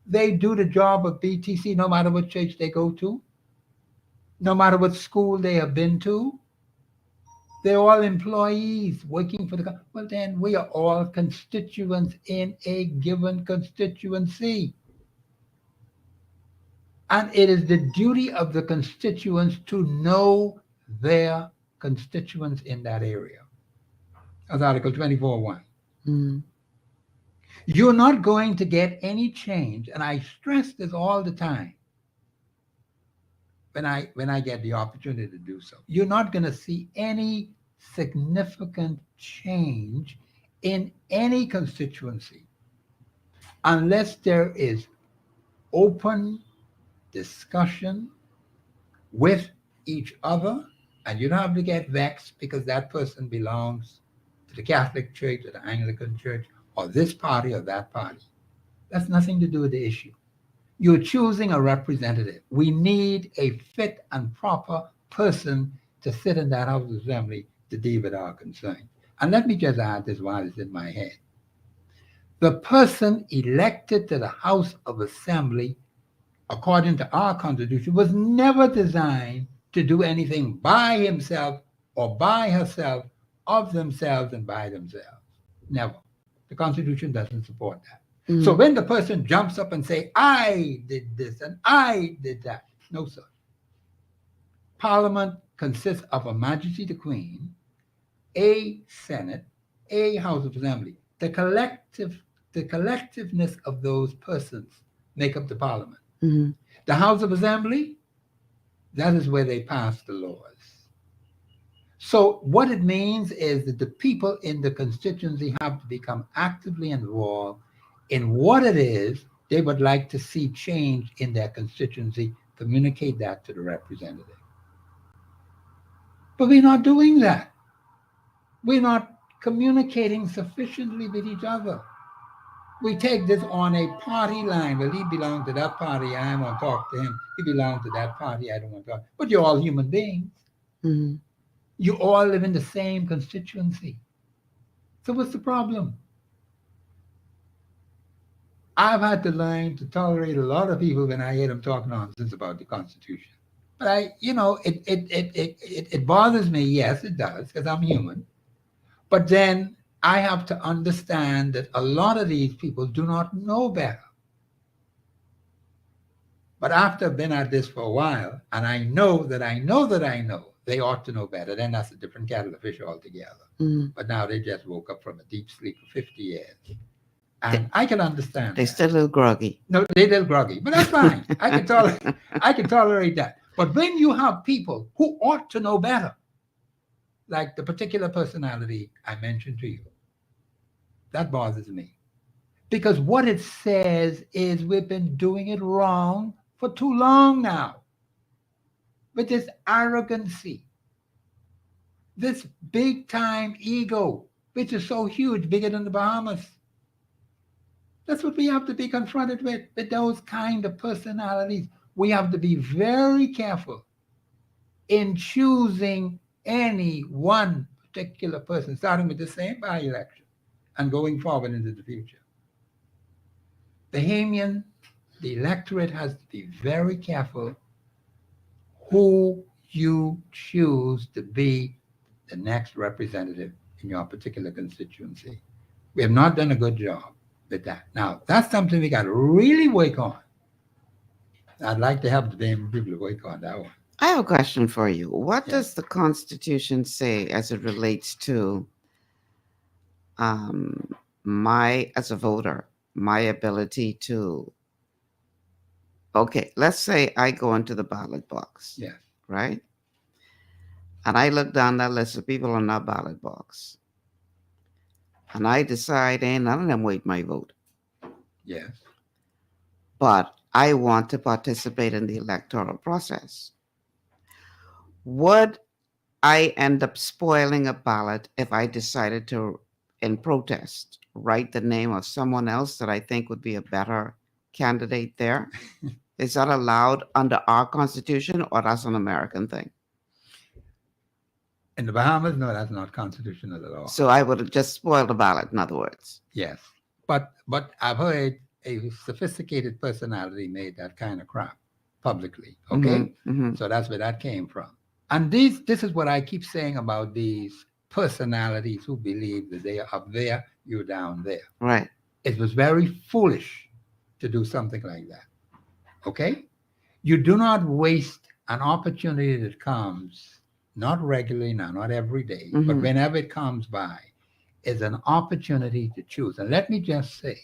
They do the job of BTC no matter what church they go to, no matter what school they have been to. They're all employees working for the... Well, then we are all constituents in a given constituency. And it is the duty of the constituents to know their constituents in that area. That's Article 24.1. Mm-hmm. You're not going to get any change, and I stress this all the time when I get the opportunity to do so. You're not going to see any significant change in any constituency unless there is open discussion with each other, and you don't have to get vexed because that person belongs to the Catholic Church or the Anglican Church or this party or that party. That's nothing to do with the issue. You're choosing a representative. We need a fit and proper person to sit in that House of Assembly to deal with our concerns. And let me just add this while it's in my head. The person elected to the House of Assembly, according to our Constitution, was never designed to do anything by himself or by herself, of themselves and by themselves. Never. The Constitution doesn't support that. Mm-hmm. So when the person jumps up and say, I did this and I did that, no, sir. Parliament consists of a Majesty the Queen, a Senate, a House of Assembly. The collectiveness of those persons make up the Parliament. Mm-hmm. The House of Assembly, that is where they pass the laws. So what it means is that the people in the constituency have to become actively involved in what it is they would like to see change in their constituency, communicate that to the representative. But we're not doing that. We're not communicating sufficiently with each other. We take this on a party line. Well, he belongs to that party. I want to talk to him. He belongs to that party. I don't want to talk. But you're all human beings. Mm-hmm. You all live in the same constituency. So what's the problem? I've had to learn to tolerate a lot of people when I hear them talk nonsense about the Constitution. But it bothers me. Yes, it does, because I'm human. But then I have to understand that a lot of these people do not know better. But after I've been at this for a while, and I know that I know that I know they ought to know better, then that's a different kettle of fish altogether. But now they just woke up from a deep sleep for 50 years. And I can understand They're still a little groggy. No, they're a little groggy, but that's fine. I can tolerate that. But when you have people who ought to know better, like the particular personality I mentioned to you, that bothers me. Because what it says is we've been doing it wrong for too long now. With this arrogancy, this big time ego, which is so huge, bigger than the Bahamas. That's what we have to be confronted with those kind of personalities. We have to be very careful in choosing any one particular person, starting with the same by-election and going forward into the future. Bahamian, the electorate has to be very careful who you choose to be the next representative in your particular constituency. We have not done a good job with that. Now, that's something we got to really work on. I'd like to help the Bahamian people to work on that one. I have a question for you. What does the Constitution say as it relates to as a voter, my ability to, okay, let's say I go into the ballot box. Yes. Right? And I look down that list of people on that ballot box. And I decide, ain't none of them wait my vote. Yes. But I want to participate in the electoral process. Would I end up spoiling a ballot if I decided to, in protest, write the name of someone else that I think would be a better candidate there? Is that allowed under our Constitution, or that's an American thing? In the Bahamas, no, that's not constitutional at all. So I would have just spoiled the ballot, in other words. Yes. But I've heard a sophisticated personality made that kind of crap publicly. Okay? So that's where that came from. And this is what I keep saying about these personalities who believe that they are up there, you're down there. Right. It was very foolish to do something like that. Okay? You do not waste an opportunity that comes, not regularly now, not every day, but whenever it comes by, is an opportunity to choose. And let me just say,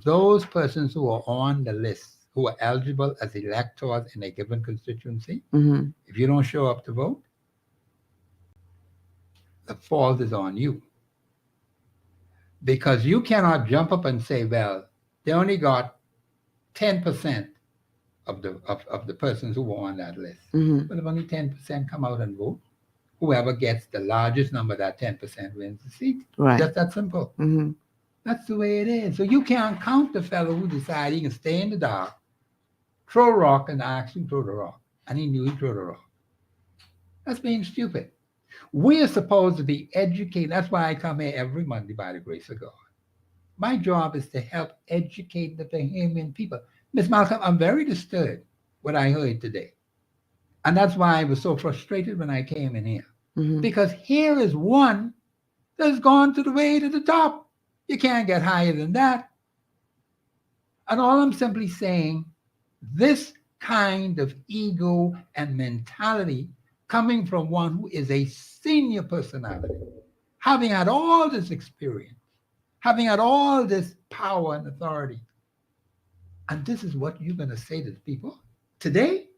those persons who are on the list, who are eligible as electors in a given constituency, if you don't show up to vote, the fault is on you. Because you cannot jump up and say, well, they only got 10% of the persons who were on that list. But if only 10% come out and vote, whoever gets the largest number, that 10% wins the seat. Right. Just that simple. That's the way it is. So you can't count the fellow who decided he can stay in the dark, throw a rock, and actually throw the rock. And he knew he threw the rock. That's being stupid. We are supposed to be educated. That's why I come here every Monday by the grace of God. My job is to help educate the Bahamian people. Ms. Malcolm, I'm very disturbed what I heard today. And that's why I was so frustrated when I came in here. Because here is one that's gone to the way to the top. You can't get higher than that. And all I'm simply saying, this kind of ego and mentality coming from one who is a senior personality, having had all this experience, having had all this power and authority. And this is what you're going to say to the people today?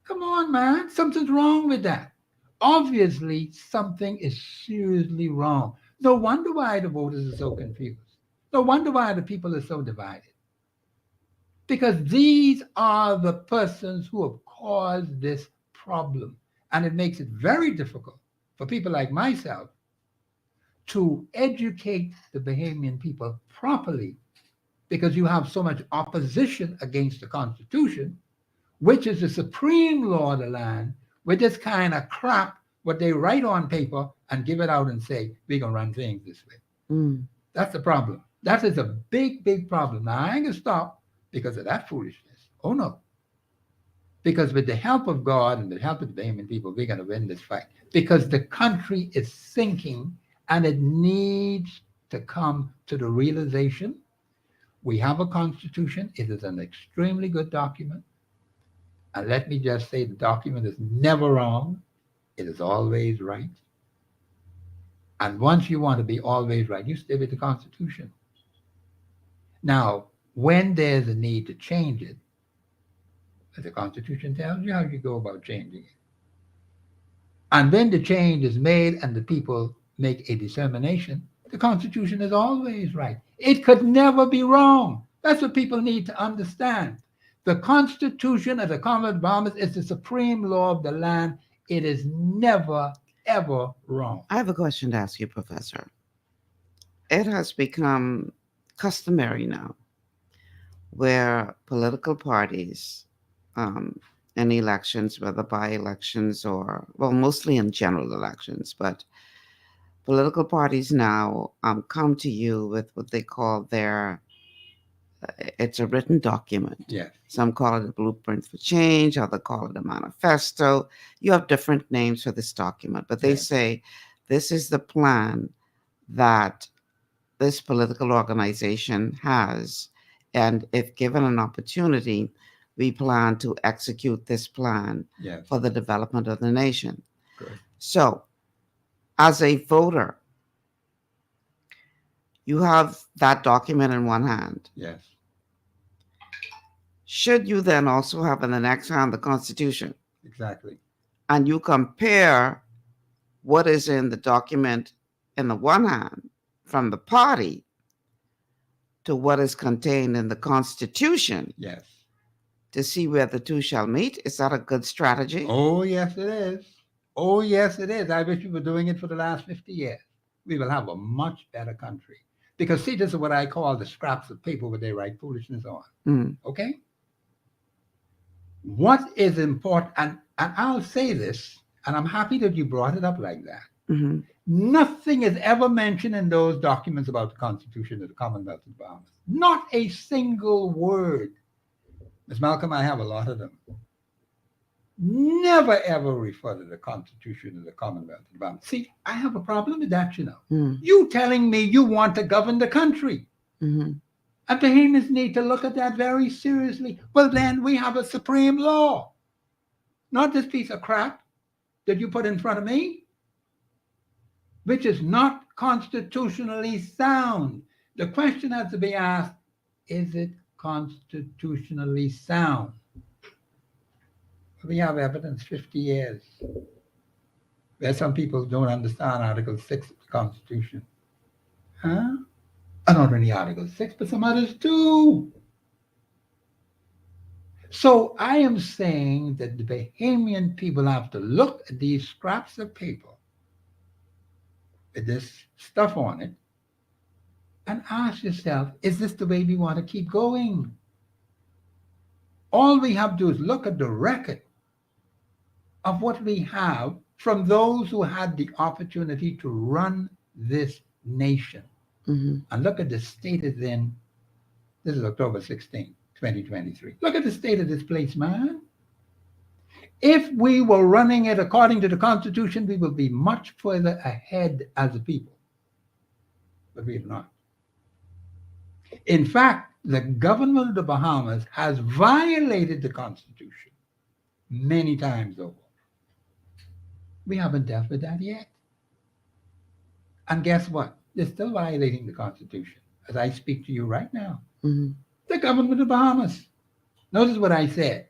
Come on, man. Something's wrong with that. Obviously, something is seriously wrong. No wonder why the voters are so confused. No wonder why the people are so divided. Because these are the persons who have caused this problem. And it makes it very difficult for people like myself to educate the Bahamian people properly, because you have so much opposition against the Constitution, which is the supreme law of the land, with this kind of crap, what they write on paper and give it out and say, we're going to run things this way. That's the problem. That is a big, big problem. Now, I ain't going to stop because of that foolishness. Oh, no. Because with the help of God and the help of the Bahamian people, we're going to win this fight. Because the country is sinking and it needs to come to the realization we have a constitution. It is an extremely good document. And let me just say the document is never wrong. It is always right. And once you want to be always right, you stay with the Constitution. Now, when there's a need to change it, as the Constitution tells you how you go about changing it. And when the change is made and the people make a determination, the Constitution is always right. It could never be wrong. That's what people need to understand. The Constitution of the Commonwealth of the Bahamas is the supreme law of the land. It is never, ever wrong. I have a question to ask you, Professor. It has become customary now where political parties in elections, whether by-elections or, well, mostly in general elections, but political parties now come to you with what they call their, it's a written document. Yes. Some call it a blueprint for change, others call it a manifesto. You have different names for this document, but they say this is the plan that this political organization has, and if given an opportunity, we plan to execute this plan for the development of the nation. Good. So, as a voter, you have that document in one hand. Yes. Should you then also have in the next hand the Constitution? Exactly. And you compare what is in the document in the one hand from the party to what is contained in the Constitution. Yes. To see where the two shall meet. Is that a good strategy? Oh, yes, it is. Oh, yes, it is. I wish we were doing it for the last 50 years. We will have a much better country. Because, see, this is what I call the scraps of paper where they write foolishness on. Okay? What is important, and I'll say this, and I'm happy that you brought it up like that. Nothing is ever mentioned in those documents about the Constitution of the Commonwealth of the Bahamas. Not a single word. Ms. Malcolm, I have a lot of them. Never, ever refer to the Constitution of the Commonwealth of the Bahamas. See, I have a problem with that, you know. You telling me you want to govern the country. And Bahamians need to look at that very seriously. Well, then we have a supreme law. Not this piece of crap that you put in front of me, which is not constitutionally sound. The question has to be asked, is it constitutionally sound? We have evidence 50 years where some people don't understand Article 6 of the Constitution. Not only Article 6, but some others too. So I am saying that the Bahamian people have to look at these scraps of paper with this stuff on it and ask yourself, is this the way we want to keep going? All we have to do is look at the record of what we have from those who had the opportunity to run this nation. And look at the state it's in. This is October 16, 2023. Look at the state of this place, man. If we were running it according to the Constitution, we will be much further ahead as a people. But we are not. In fact, the government of the Bahamas has violated the Constitution many times over. We haven't dealt with that yet. And guess what? They're still violating the Constitution as I speak to you right now. The government of the Bahamas. Notice what I said.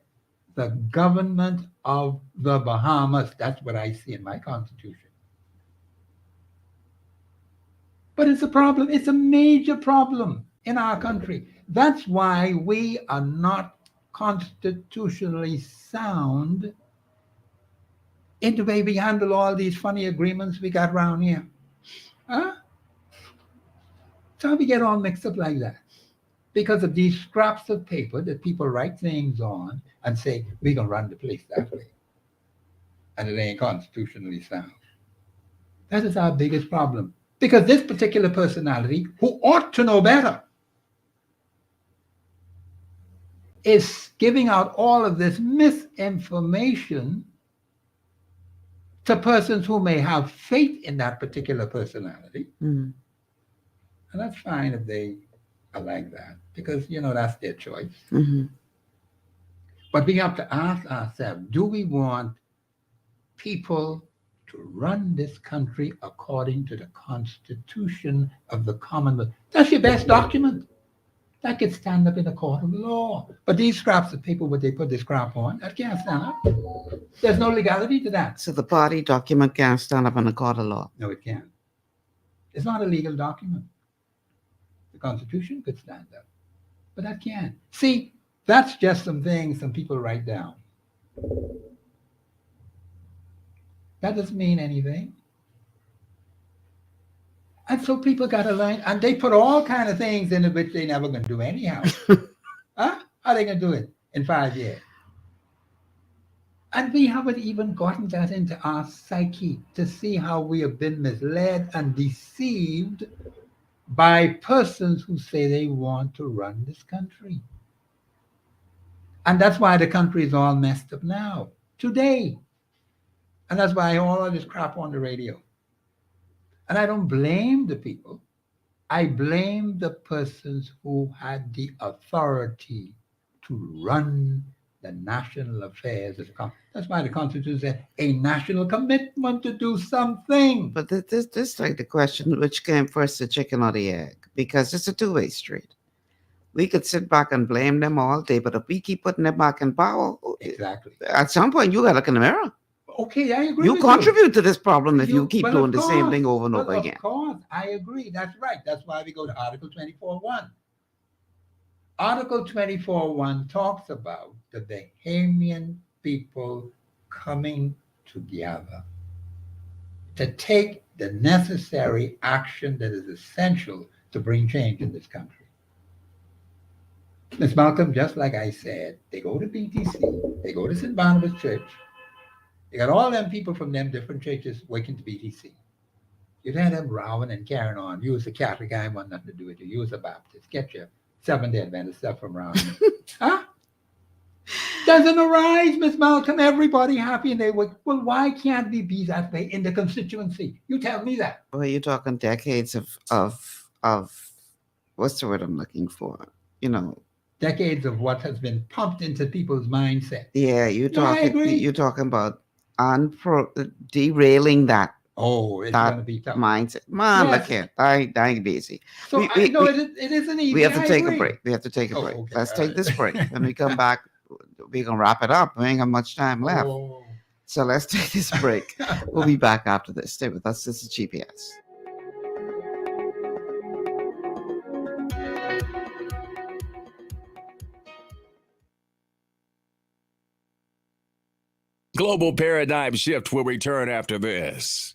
The government of the Bahamas. That's what I see in my Constitution. But it's a problem. It's a major problem in our country. That's why we are not constitutionally sound in the way we handle all these funny agreements we got around here. So we get all mixed up like that because of these scraps of paper that people write things on and say, we're going to run the place that way. And it ain't constitutionally sound. That is our biggest problem. Because this particular personality, who ought to know better, is giving out all of this misinformation to persons who may have faith in that particular personality. Mm. And that's fine if they are like that, because, that's their choice. Mm-hmm. But we have to ask ourselves, do we want people to run this country according to the Constitution of the Commonwealth? That's your best document. That could stand up in a court of law. But these scraps of paper, what they put this scrap on, that can't stand up. There's no legality to that. So the party document can't stand up in a court of law? No, it can't. It's not a legal document. The Constitution could stand up, but that can't. See, that's just some things some people write down. That doesn't mean anything. And so people got to learn, and they put all kind of things in it which they never going to do anyhow. Huh? How are they going to do it in 5 years? And we haven't even gotten that into our psyche to see how we have been misled and deceived by persons who say they want to run this country. And that's why the country is all messed up now, today. And that's why all of this crap on the radio. And I don't blame the people. I blame the persons who had the authority to run the national affairs of the country. That's why the Constitution said a national commitment to do something. But this like the question, which came first, the chicken or the egg? Because it's a two-way street. We could sit back and blame them all day, but if we keep putting them back in power, exactly. At some point you got to look in the mirror. Okay, I agree. You contribute to this problem if you keep doing the course, same thing over and over again. Of course, I agree. That's right. That's why we go to Article 24.1. Article 24.1 talks about the Bahamian people coming together to take the necessary action that is essential to bring change in this country. Ms. Malcolm, just like I said, they go to BTC, they go to St. Barnabas Church. They got all them people from them different churches working to BTC. You'd had them rowing and carrying on. You was a Catholic guy, want nothing to do with you. You was a Baptist. Get your Seventh-day Adventist stuff from around you. Huh? Doesn't arise, Miss Malcolm. Everybody happy and they work. Well, why can't we be that way in the constituency? You tell me that. Well, you're talking decades of what's the word I'm looking for? Decades of what has been pumped into people's mindset. Yeah, you're talking about derailing that. Oh, it's going to be tough. Mindset. Man, Yes. look here. I ain't busy. So it isn't easy. We have to I take agree. a break. We have to take a break. Okay, Let's all take right. this break. When we come back, we're going to wrap it up. We ain't got much time left. Oh. So let's take this break. We'll be back after this. Stay with us. This is GPS. Global Paradigm Shift will return after this.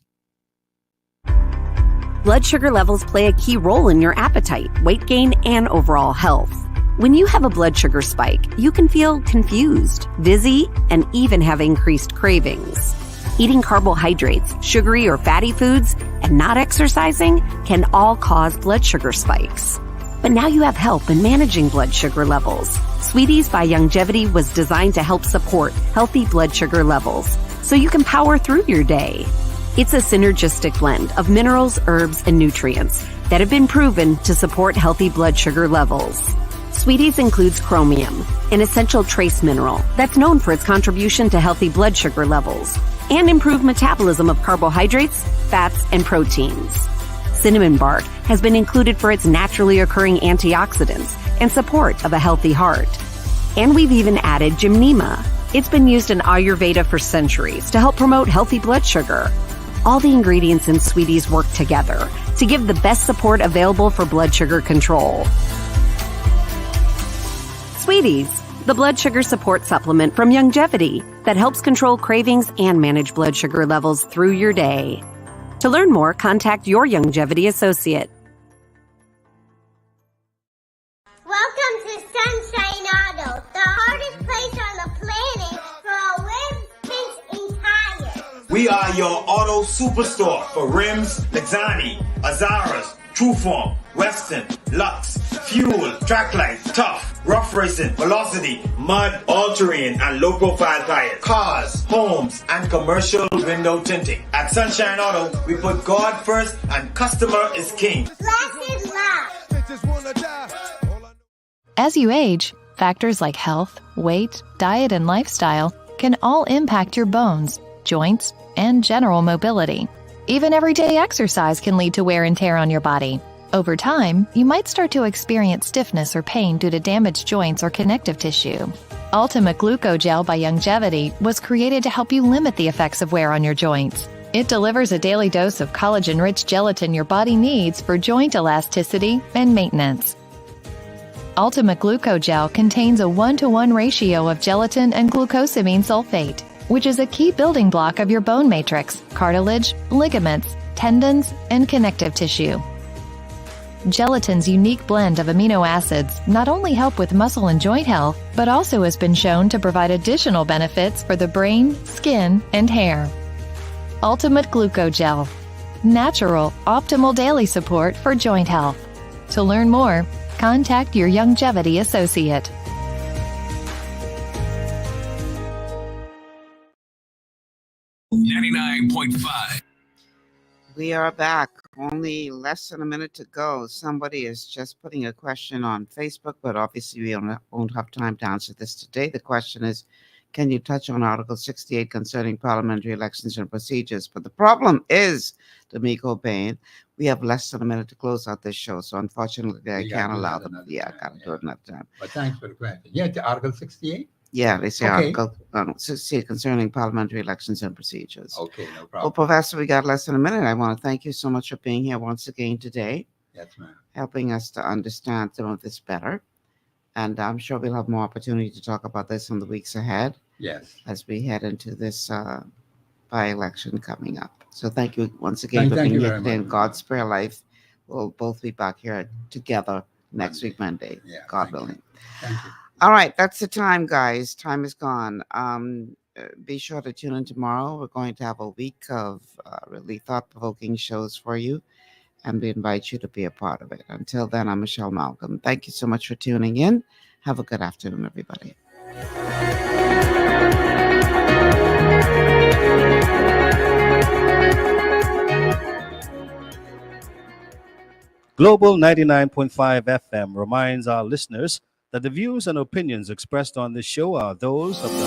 Blood sugar levels play a key role in your appetite, weight gain, and overall health. When you have a blood sugar spike, you can feel confused, dizzy, and even have increased cravings. Eating carbohydrates, sugary or fatty foods, and not exercising can all cause blood sugar spikes. But now you have help in managing blood sugar levels. Sweeties by Longevity was designed to help support healthy blood sugar levels so you can power through your day. It's a synergistic blend of minerals, herbs, and nutrients that have been proven to support healthy blood sugar levels. Sweeties includes chromium, an essential trace mineral that's known for its contribution to healthy blood sugar levels and improved metabolism of carbohydrates, fats, and proteins. Cinnamon bark has been included for its naturally occurring antioxidants and support of a healthy heart. And we've even added gymnema. It's been used in Ayurveda for centuries to help promote healthy blood sugar. All the ingredients in Sweeties work together to give the best support available for blood sugar control. Sweeties, the blood sugar support supplement from Longevity that helps control cravings and manage blood sugar levels through your day. To learn more, contact your Longevity associate. Welcome to Sunshine Auto, the hardest place on the planet for rims, paints, and tires. We are your auto superstore for rims, Lexani, Azaras, Trueform, Weston, Lux, fuel, track life, tough, rough racing, velocity, mud, all-terrain, and low-profile tires, cars, homes, and commercial window tinting. At Sunshine Auto, we put God first and customer is king. Blessed love. As you age, factors like health, weight, diet, and lifestyle can all impact your bones, joints, and general mobility. Even everyday exercise can lead to wear and tear on your body. Over time, you might start to experience stiffness or pain due to damaged joints or connective tissue. Ultimate Glucogel by Youngevity was created to help you limit the effects of wear on your joints. It delivers a daily dose of collagen-rich gelatin your body needs for joint elasticity and maintenance. Ultimate Glucogel contains a 1-to-1 ratio of gelatin and glucosamine sulfate, which is a key building block of your bone matrix, cartilage, ligaments, tendons, and connective tissue. Gelatin's unique blend of amino acids not only help with muscle and joint health, but also has been shown to provide additional benefits for the brain, skin, and hair. Ultimate Glucogel. Natural, optimal daily support for joint health. To learn more, contact your Youngevity associate. $99.5. We are back. Only less than a minute to go. Somebody is just putting a question on Facebook, but obviously we won't have time to answer this today. The question is, can you touch on Article 68 concerning parliamentary elections and procedures? But the problem is, D'Amico Bain, we have less than a minute to close out this show. So unfortunately, I can't allow them. Yeah, I got to do it another time. But thanks for the question. Yeah, the Article 68? Yeah, they say Okay. Article 68 concerning parliamentary elections and procedures. Okay, no Well, problem. Professor, we got less than a minute. I want to thank you so much for being here once again today, Yes, ma'am. helping us to understand some of this better. And I'm sure we'll have more opportunity to talk about this in the weeks ahead Yes. as we head into this by-election coming up. So thank you once again for Thank being you here very today. much. In God's spare life, we'll both be back here together next week, Monday, God willing. Thank you. All right, that's the time, guys. Time is gone. Be sure to tune in tomorrow. We're going to have a week of really thought-provoking shows for you, and we invite you to be a part of it. Until then, I'm Michelle Malcolm. Thank you so much for tuning in. Have a good afternoon, everybody. Global 99.5 FM reminds our listeners that the views and opinions expressed on this show are those of the